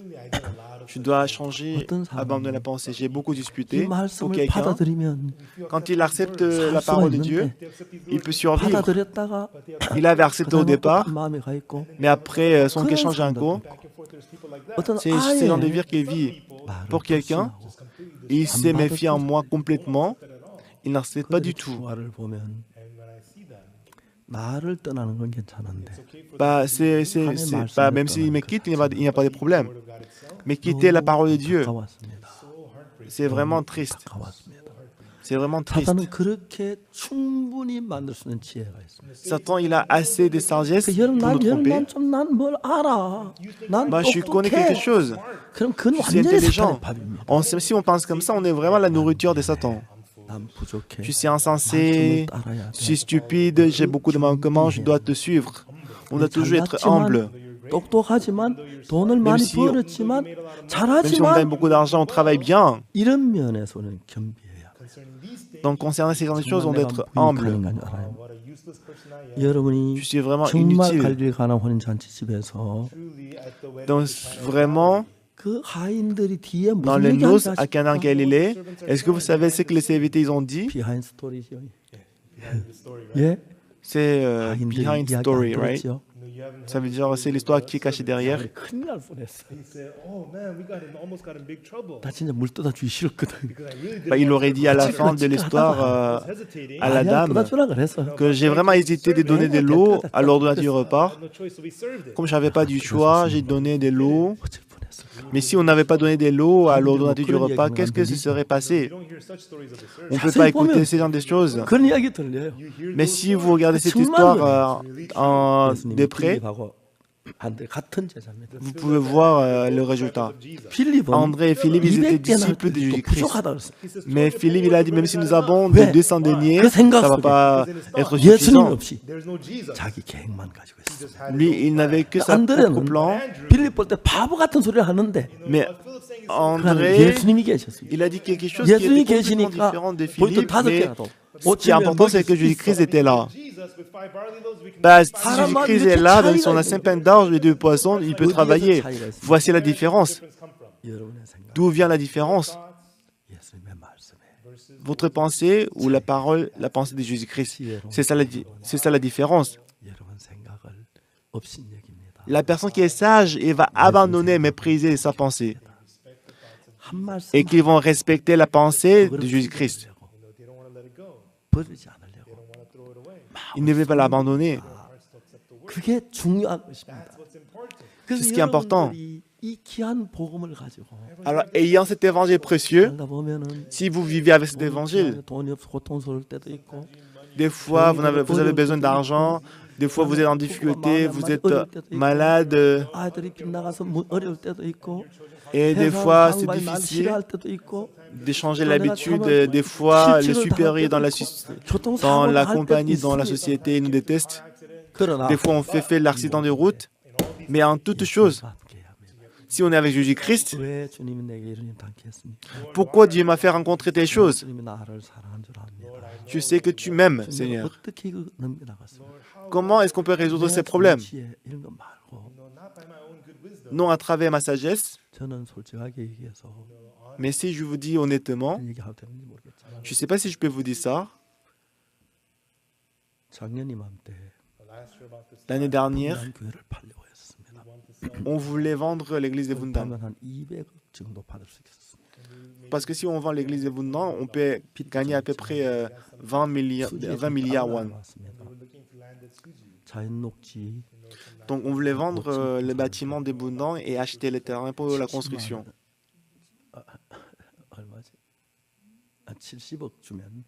je dois changer, abandonner la pensée? J'ai beaucoup 이 disputé pour 말씀을 quelqu'un. 받아들이면 Quand il accepte 살 la 수가 parole de Dieu, 있는데 il peut survivre. 받아들였다가 Il avait accepté au 그다음에 départ, 똑같은 마음이 가 있고 mais après, son cœur change un coup. 어떤 C'est 아예 dans des vies qu'il vit. 나를 Pour quelqu'un, 불신하고 il s'est méfié en moi complètement. Il n'accepte pas du tout. 주화를 보면 나를 떠나는 건 괜찮은데 Bah, bah, même s'il me quitte, il n'y a pas de problème. Mais quitter la parole de Dieu, 가까웠습니다. c'est vraiment triste. 가까웠습니다. C'est vraiment triste. 사탄은 그렇게 충분히 만들 수 있는 지혜가 있습니다. Satan, il a assez de sagesse 그 pour nous tromper. 난좀난뭘 알아. 난 Bah, je connais quelque 똑똑해. chose. 그럼 그건 Je suis 완전히 intelligent. 사탄의 밥입니다. Si on pense comme ça, on est vraiment la nourriture de Satan. 난 부족해. Je suis insensé, 말씀을 따라야 je 돼. suis stupide, j'ai beaucoup de manquements, je dois te suivre. On doit toujours être humble. 똑똑하지만 돈을 많이 si- 벌었지만 Même si on gagne 잘하지만 beaucoup d'argent, on travaille bien. 이런 면에서는 겸비해야 돼. Donc, concernant ces genres de choses, on doit 정말 être 내가 humble. 무익한 건 알아요. 여러분이 Je suis vraiment 정말 inutile. 갈비에 관한 혼인 잔치 집에서 Donc, vraiment, 그 하인들이 뒤에 dans 무슨 les noces 얘기하는지 à Cana en Galilée, est-ce que vous savez ce que les serviteurs ils ont dit? 비하인드 스토리죠. 예, C'est 하인들이 behind 이야기 안 story, right? 들었죠. Ça veut dire c'est l'histoire qui est cachée derrière. 큰일 날 뻔했어. He said, "Oh man, we almost got in big trouble." 나 진짜 물 떠다 주기 싫었거든. Because I really didn't Bah, il want aurait to- dit à la fin de l'histoire hesitating. à la 아니야, dame 떠다 주라 그랬어. que j'ai vraiment hésité de donner de l'eau à l'ordonnance du repas. No choice, so we served it. Comme je n'avais pas du choix, j'ai donné de l'eau. 어쩔 뻔했어. Mais si on n'avait pas donné de l'eau à l'ordonnance du repas, qu'est-ce que se serait passé? You don't hear such stories of the service. On ne peut pas écouter ces genres de choses. 그런 이야기 들려요. You hear Mais those si vous regardez cette histoire de près, 필립하고 안드레 같은 제자입니다. vous pouvez voir le résultat. 필립은 André et Philippe, ils étaient 200 disciples de Jésus-Christ. 부족하다 그랬어. Mais Philippe, il a dit, même si nous avons de 200 deniers, 그 생각 ça ne va 속에 pas être 예수님 suffisant. 없이 there's no Jesus. 자기 계획만 가지고 있어. Just had Lui, il n'avait que sa propre 안드레는 plan. 필립 볼 때 바보 같은 소리를 하는데 Mais Philip saying is 그러나 André, 예수님이 계셨어요. il a dit quelque chose qui 예수님이 était complètement 계시니까 différent de 볼트 Philippe. 다섯 Mais 개라도 ce qui est important, c'est que Jésus-Christ était là. Jesus with 5 barley loaves, we can Bah, si 사람마다 Jésus-Christ 이렇게 est là, avec 차이가 son 있는 pain d'orge et 2 poissons, il peut 어디에서 travailler. 차이가 있습니까? Voici la différence. come from. 여러분의 생각, D'où vient la différence? 예수님의 말씀에 Votre pensée ou la parole, la pensée de Jésus-Christ. C'est ça, c'est ça la différence. 여러분 생각을 업신여깁니다. La personne qui est sage, elle va abandonner, mépriser sa pensée. 한 말씀 Et qu'ils vont respecter la pensée de Jésus-Christ. They don't want to let it go. 버리지 않으려고. Want to throw it away. Ils ne veulent pas l'abandonner. 그게 중요한 것입니다. What's important? 그래서 C'est ce qui est important. 여러분들이 이 귀한 복음을 가지고 Alors, ayant cet évangile précieux, 살다 보면은 si vous vivez avec cet évangile, 돈이 없어 고통스러울 때도 있고 des fois vous avez besoin d'argent, des fois vous êtes en difficulté, vous êtes malade, 아이들이 빗나가서 어려울 때도 있고 et des 회사 fois c'est 상관이 날 difficile 싫어할 때도 있고 de changer l'habitude. Des fois, les supérieurs dans la compagnie, dans la société, ils nous détestent. 그러나 Des fois, on fait l'accident de route. Mais en toute chose, 함께 합니다. si on est avec Jésus-Christ, 왜 주님이 내게 이런 일 당했습니까? pourquoi Dieu m'a fait rencontrer telles choses? 주님이 나를 사랑한 줄 압니다. Je sais que tu m'aimes, 주님 Seigneur. 어떻게 이거 넘겨나갔습니까? Comment est-ce qu'on peut résoudre ces problèmes? 이런 거 말고 Non à travers ma sagesse, 저는 솔직하게 얘기해서 mais si je vous dis honnêtement, 얘기해도 되는지 모르겠지만 je ne sais pas si je peux vous dire ça. 작년 이맘때 L'année dernière, 분당 교회를 팔려고 했습니다. on voulait vendre l'église de Bundan. 그러면 한 200억 정도 받을 수 있었습니다. Parce que si on vend l'église de Bundan, on peut gagner à peu près 20 milliards won. 왔습니다. 자연 녹지 Donc on voulait vendre le bâtiment de Bundan et acheter les terrains pour la construction. 얼마지? 70억 주면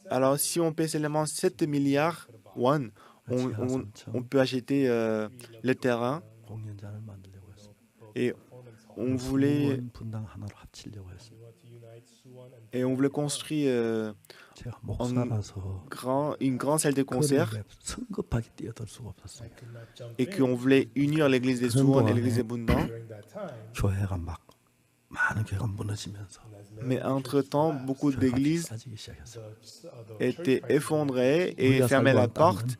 Alors si on paie seulement 7 milliards won, on peut acheter les terrains 공연장을 만들려고 했습니다. et on voulait 분당 하나로 합치려고 했습니다. construire 제가 목사라서 une grande salle de concert 그런데 성급하게 뛰어들 수가 없었어요. et qu'on voulait unir l'église de Suwon et l'église de Bundan. 교회가 막 많은 교회가 무너지면서 Mais entre-temps, beaucoup d'églises 사지기 시작했어요. étaient effondrées et fermaient la porte.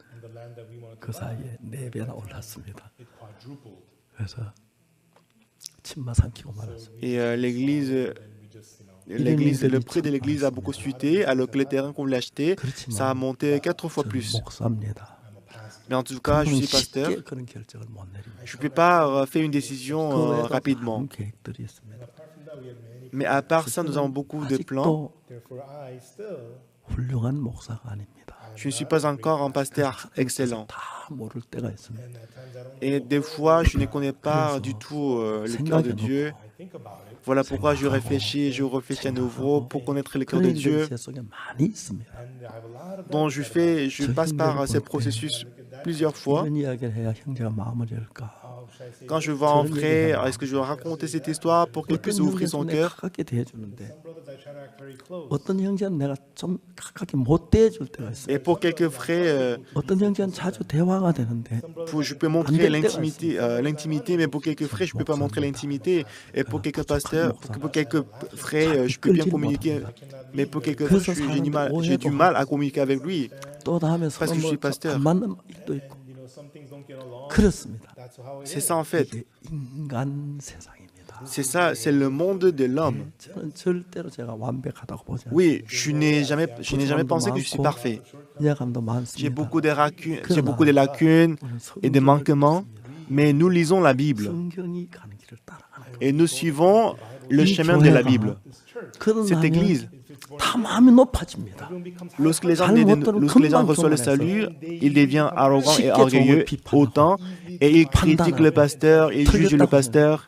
그 사이에 4배나 올랐습니다. 그래서 침마 삼키고 말았어요. Et le prix de l'église a beaucoup chuté, alors que le terrain qu'on voulait acheter, ça a monté 4 fois 저는 plus. 목사입니다. Mais en tout cas, je suis pasteur. 쉽게 그런 결정을 못 내립니다. Je ne peux pas faire une décision 그 외에도 rapidement. 많은 계획들이 있습니다. Mais à part ça, nous avons beaucoup de plans. 아직도 훌륭한 목사가 아닙니다. Je ne suis pas encore un pasteur excellent. 다 모를 때가 있습니다. Et des fois, je ne connais pas du tout le cœur de Dieu. Voilà pourquoi je réfléchis à nouveau pour connaître le cœur de Dieu. 제 속에 많이 있습니다. Donc je passe par ces processus plusieurs fois. 이런 이야기를 해야 형제가 마음을 열까? Quand je vois un frère, est-ce que je dois raconter cette histoire pour qu'il puisse ouvrir son 내가 cœur? 가깝게 대해주는데 어떤 형제는 내가 좀 가깝게 못 대해줄 때가 있어요. Et pour quelques frères, 어떤 형제는 자주 대화가 되는데 je peux montrer l'intimité, mais pour quelques frères, je ne peux pas montrer l'intimité. Et pour quelques pasteurs, pour quelques frères, je peux bien communiquer. Mais pour quelques frères, j'ai du mal à communiquer avec lui. 또 다음에 Parce que je suis pasteur. 안 맞는 일도 있고 그렇습니다. C'est ça en fait. 이게 인간 세상입니다. C'est ça, c'est le monde de l'homme. 저는 절대로 제가 완벽하다고 보지 않아요. Oui, je n'ai jamais pensé que je suis parfait. 이해감도 J'ai 많습니다. beaucoup de lacunes et de manquements, mais nous lisons la Bible 성경이 가는 길을 따라가는 거예요. et nous suivons le chemin de la Bible. Cette église, 다 마음이 높아집니다. lorsque les gens reçoivent le salut, ils deviennent arrogants et orgueilleux autant, et ils critiquent le pasteur, ils jugent le pasteur.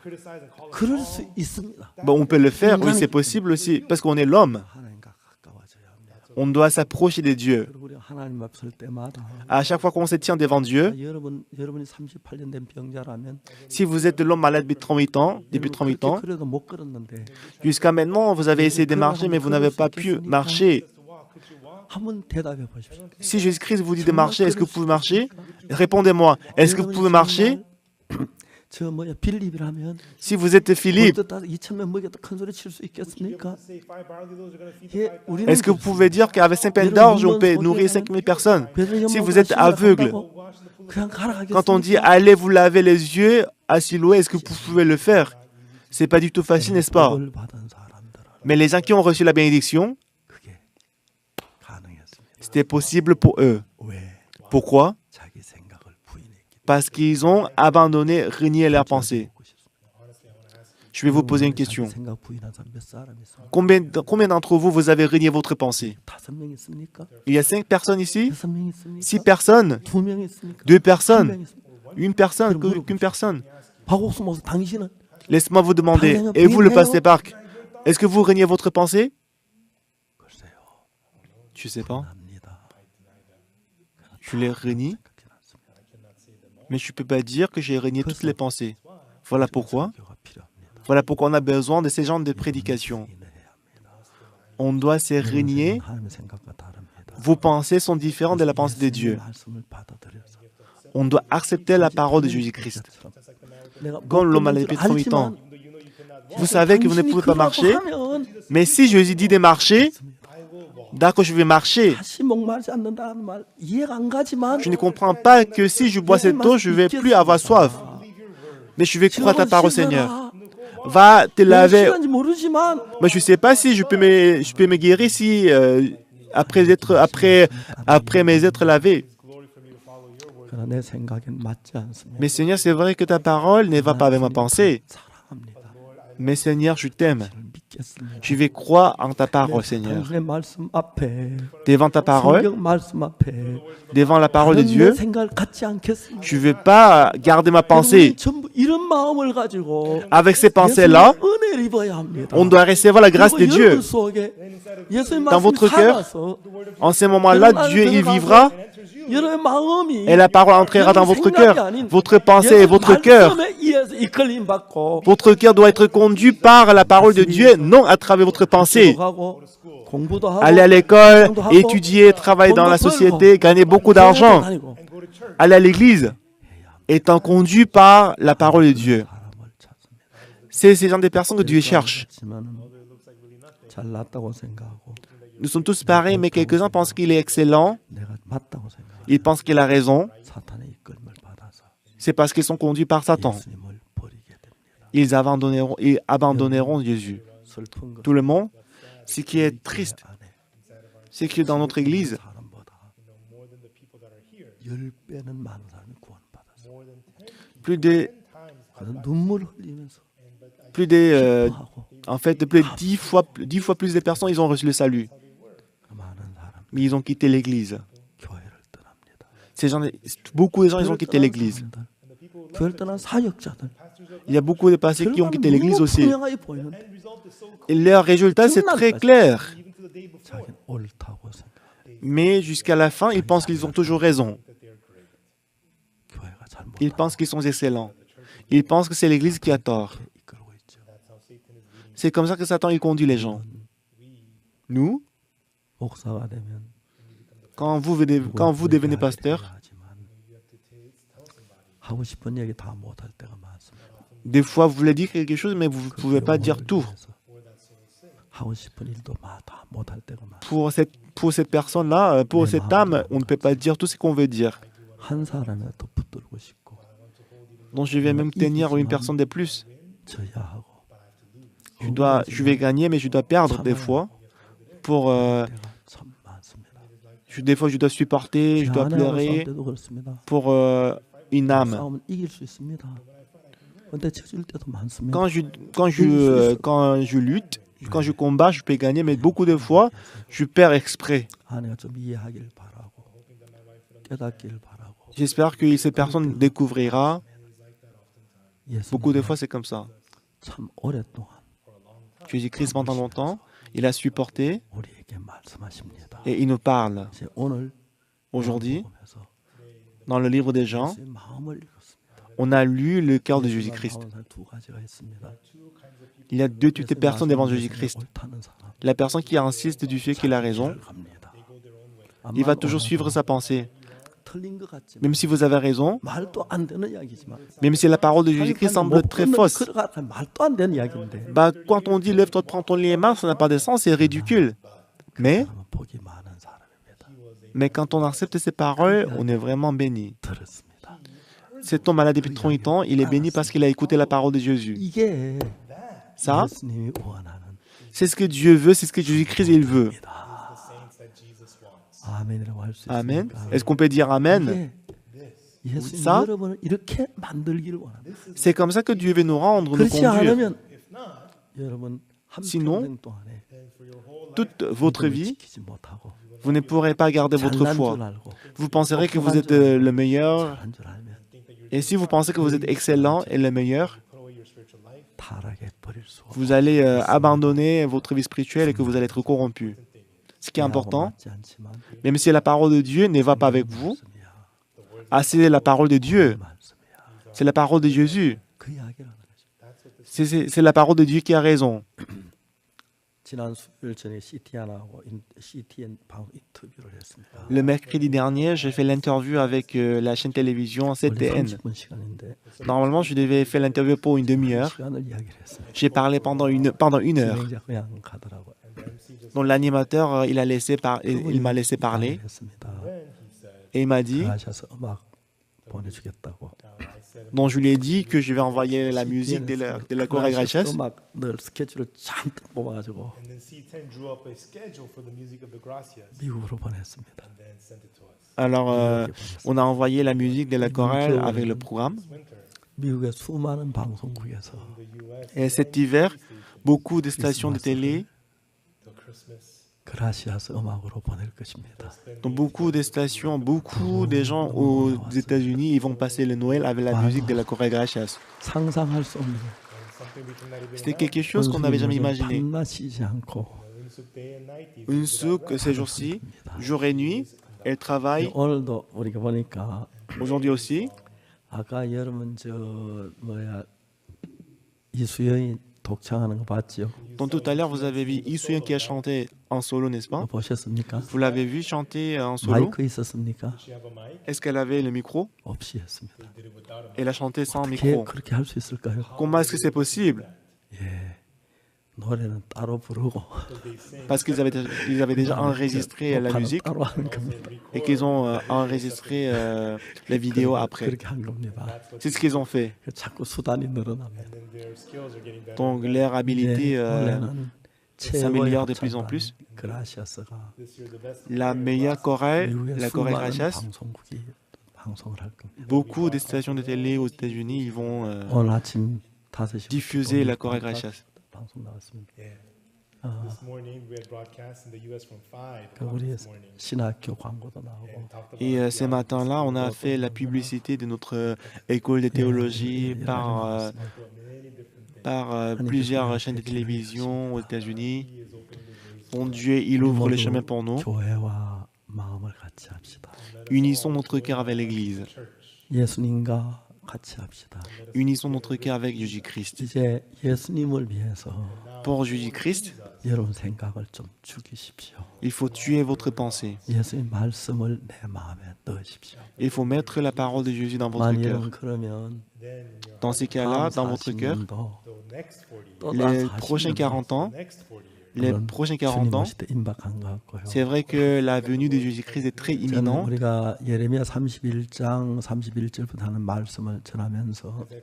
그럴 수 있습니다. Bon, on peut le faire, oui, c'est possible aussi, parce qu'on est l'homme. 하나님과 가까워져야 합니다. On doit s'approcher de Dieu. 그리고 우리 하나님 앞 설 때마다 À chaque fois qu'on se tient devant Dieu, 여러분이 38년 된 병자라면 si vous êtes de l'homme malade depuis 38 ans, 그래도 못 걸었는데 jusqu'à maintenant, vous avez essayé de marcher, mais vous n'avez pas pu marcher. 한번 대답해 보십시오. Si Jésus-Christ vous dit de marcher, est-ce que vous pouvez marcher? Répondez-moi, est-ce que vous pouvez marcher? 저 뭐야 빌립이라면 Si vous êtes Philippe, 2,000명 먹여도 큰 소리 칠 수 있겠습니까? est-ce que vous pouvez dire qu'avec 5 pains d'orge, on peut nourrir 5000 personnes? Si vous êtes aveugle, quand on dit allez vous laver les yeux à Siloé, est-ce que vous pouvez le faire? C'est pas du tout facile, n'est-ce pas? Mais les gens qui ont reçu la bénédiction, 그게 가능했습니다. c'était possible pour eux. 왜? Pourquoi? 자기 생각을 부인했기 Parce qu'ils ont abandonné, renié leurs pensées. 때문에. Je vais vous poser une question. 생각 부인한 사람 몇 사람 있습니까? Combien d'entre vous, vous avez renié votre pensée? 5명 있습니까? Il y a 5 personnes ici? 6명 있습니까? 6 personnes? 2명 있습니까? 2 1명 personnes? 있습니까? Une personne? Qu'une personne? 박옥수 목사 당신은 Laisse-moi vous demander, et vous le pasteur Park, est-ce que vous reniez votre pensée? 글쎄요. Je sais pas. 합니다. Je les renie, mais je ne peux pas dire que j'ai renié toutes les pensées. Voilà pourquoi. 교가 필요합니다. Voilà pourquoi on a besoin de ces genres de prédication. On doit se régner. Vos pensées sont différentes de la pensée de Dieu. On doit accepter la parole de Jésus-Christ. Comme l'homme à l'épée de 38 ans. Vous savez que vous ne pouvez pas marcher, mais si Jésus dit de marcher, d'accord, je vais marcher. Je ne comprends pas que si je bois cette eau, je ne vais plus avoir soif. Mais je vais croire ta parole, Seigneur. Va te laver. Mais je ne sais pas si je peux me guérir si, après mes êtres lavés. Mais Seigneur, c'est vrai que ta parole ne va pas avec ma pensée. Mais Seigneur, je t'aime. Je vais croire en ta parole, Seigneur. Devant ta parole, devant la parole de Dieu, je ne vais pas garder ma pensée. Avec ces pensées-là, on doit recevoir la grâce de Dieu. Dans votre cœur, en ce moment-là, Dieu y vivra. Et la parole entrera dans votre cœur. Votre pensée et votre cœur. Votre cœur doit être conduit par la parole de Dieu, non à travers votre pensée. Aller à l'école, étudier, travailler dans la société, gagner beaucoup d'argent. Aller à l'église, étant conduit par la parole de Dieu. C'est ces gens des personnes que Dieu cherche. Nous sommes tous pareils, mais quelques-uns pensent qu'il est excellent. Ils pensent qu'il a raison. C'est parce qu'ils sont conduits par Satan. Ils abandonneront Jésus. Tout le monde, ce qui est triste, c'est que dans notre Église, plus de 10 fois plus de personnes, ils ont reçu le salut. Mais ils ont quitté l'Église. Beaucoup de gens, ils ont quitté l'Église. Il y a beaucoup de pasteurs qui ont quitté l'Église aussi. Et leur résultat, c'est très clair. Mais jusqu'à la fin, ils pensent qu'ils ont toujours raison. Ils pensent qu'ils sont excellents. Ils pensent que c'est l'Église qui a tort. C'est comme ça que Satan il conduit les gens. Nous, quand vous devenez pasteur, des fois vous voulez dire quelque chose, mais vous ne pouvez pas dire tout. Pour cette personne-là, pour cette âme, on ne peut pas dire tout ce qu'on veut dire. Donc je vais même tenir une personne de plus. Je vais gagner, mais je dois perdre des fois. Des fois, je dois supporter, je dois pleurer pour une âme. Quand je lutte, quand je combats, je peux gagner, mais beaucoup de fois, je perds exprès. J'espère que cette personne découvrira. Beaucoup de fois, c'est comme ça. Jésus-Christ, pendant longtemps, il a supporté et il nous parle. Aujourd'hui, dans le livre des Jean, on a lu le cœur de Jésus-Christ. Il y a deux types de personnes devant Jésus-Christ. La personne qui insiste du fait qu'il a raison, il va toujours suivre sa pensée. Même si vous avez raison, même si la parole de Jésus-Christ semble très fausse. Quand on dit « lève-toi, prends ton lit et marche », ça n'a pas de sens, c'est ridicule. Mais quand on accepte ces paroles, on est vraiment béni. Cet homme malade depuis 38 ans, il est béni parce qu'il a écouté la parole de Jésus. Ça, c'est ce que Dieu veut, c'est ce que Jésus-Christ il veut. Amen. Est-ce qu'on peut dire Amen? Ça, c'est comme ça que Dieu veut nous rendre, nous conduire. Sinon, toute votre vie, vous ne pourrez pas garder votre foi. Vous penserez que vous êtes le meilleur. Et si vous pensez que vous êtes excellent et le meilleur, vous allez abandonner votre vie spirituelle et que vous allez être corrompu. Ce qui est important, même si la parole de Dieu ne va pas avec vous, c'est la parole de Dieu. C'est la parole de Jésus. C'est la parole de Dieu qui a raison. Le mercredi dernier, j'ai fait l'interview avec la chaîne télévision CTN. Normalement, je devais faire l'interview pour une demi-heure. J'ai parlé pendant une heure. Donc l'animateur, il m'a laissé parler et il m'a dit, donc je lui ai dit que je vais envoyer la musique de la chorale Gracias. And then C10 drew up a schedule for the music of the Gracias and then sent it to us. Alors, on a envoyé la musique de la chorale avec le programme. Et cet hiver, beaucoup de stations de télé, donc beaucoup de stations, beaucoup de gens aux États-Unis, ils vont passer le Noël avec la musique de la chorale Gracias. C'était quelque chose qu'on n'avait jamais imaginé. Une souk, ces jours-ci, jour et nuit, elle travaille. Aujourd'hui aussi. Donc tout à l'heure, vous avez vu Lee Soo-yeon qui a chanté en solo, n'est-ce pas? Vous l'avez vu chanter en solo? Est-ce qu'elle avait le micro? Elle a chanté sans micro. Comment est-ce que c'est possible? Parce qu'ils avaient déjà enregistré la musique et qu'ils ont enregistré les vidéos après. C'est ce qu'ils ont fait. Donc leur habilité s'améliore de plus en plus. La meilleure chorale, la chorale Gracias, beaucoup de stations de télé aux États-Unis, ils vont diffuser la chorale Gracias. Et ce matin-là, on a fait la publicité de notre école de théologie par plusieurs chaînes de télévision aux États-Unis. Mon Dieu, il ouvre le chemin pour nous. Unissons notre cœur avec l'Église. Unissons notre cœur avec Jésus-Christ. Pour Jésus-Christ, il faut tuer votre pensée. Il faut mettre la parole de Jésus dans votre cœur. Dans ces cas-là, dans votre cœur, les prochains 40 ans, c'est vrai que la venue de Jésus-Christ est très imminente.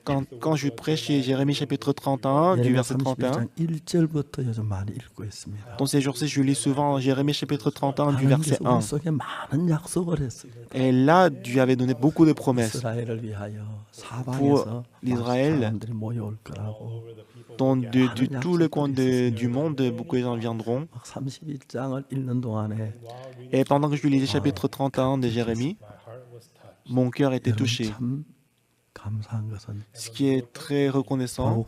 Quand je prêche Jérémie chapitre 31, du verset 31, dans ces jours-ci, je lis souvent Jérémie chapitre 31, du verset 1. Et là, Dieu avait donné beaucoup de promesses pour l'Israël. Dans tous les coins du monde, beaucoup de gens viendront. Et pendant que je lisais chapitre 31 de Jérémie, mon cœur était touché. Ce qui est très reconnaissant,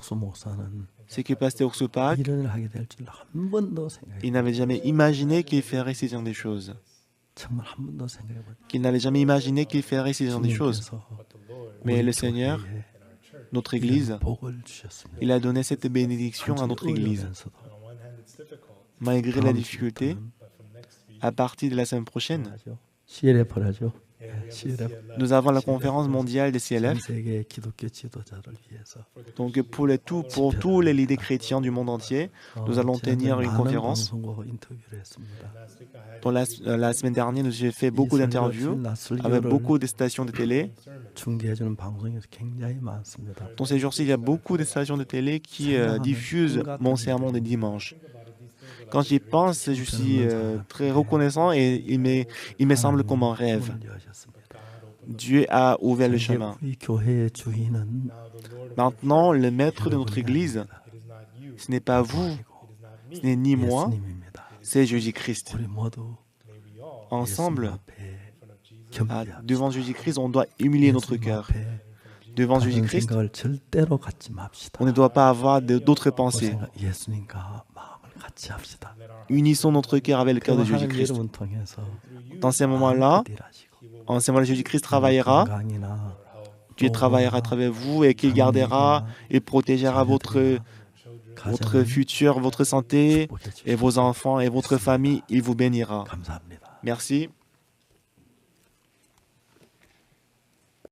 c'est que Pasteur Oksupak, il n'avait jamais imaginé qu'il ferait ces genre de choses. Qu'il n'avait jamais imaginé qu'il ferait ces genre de choses. Mais le Seigneur, notre Église, il a donné cette bénédiction à notre Église. Malgré la difficulté, à partir de la semaine prochaine, nous avons la conférence mondiale des CLF. Donc pour tous les leaders chrétiens du monde entier, nous allons tenir une conférence. Dans la semaine dernière, j'ai fait beaucoup d'interviews avec beaucoup de stations de télé. Dans ces jours-ci, il y a beaucoup de stations de télé qui diffusent mon sermon de dimanche. Quand j'y pense, je suis très reconnaissant et il me semble comme un rêve. Dieu a ouvert le chemin. Maintenant, le maître de notre Église, ce n'est pas vous, ce n'est ni moi, c'est Jésus-Christ. Ensemble, devant Jésus-Christ, on doit humilier notre cœur. Devant Jésus-Christ, on ne doit pas avoir d'autres pensées. Unissons notre cœur avec le cœur de Jésus-Christ. Dans ces moments-là, Jésus-Christ travaillera. Dieu travaillera à travers vous et qu'il gardera et protégera votre votre futur, votre santé et vos enfants et votre famille. Il vous bénira. 감사합니다. Merci.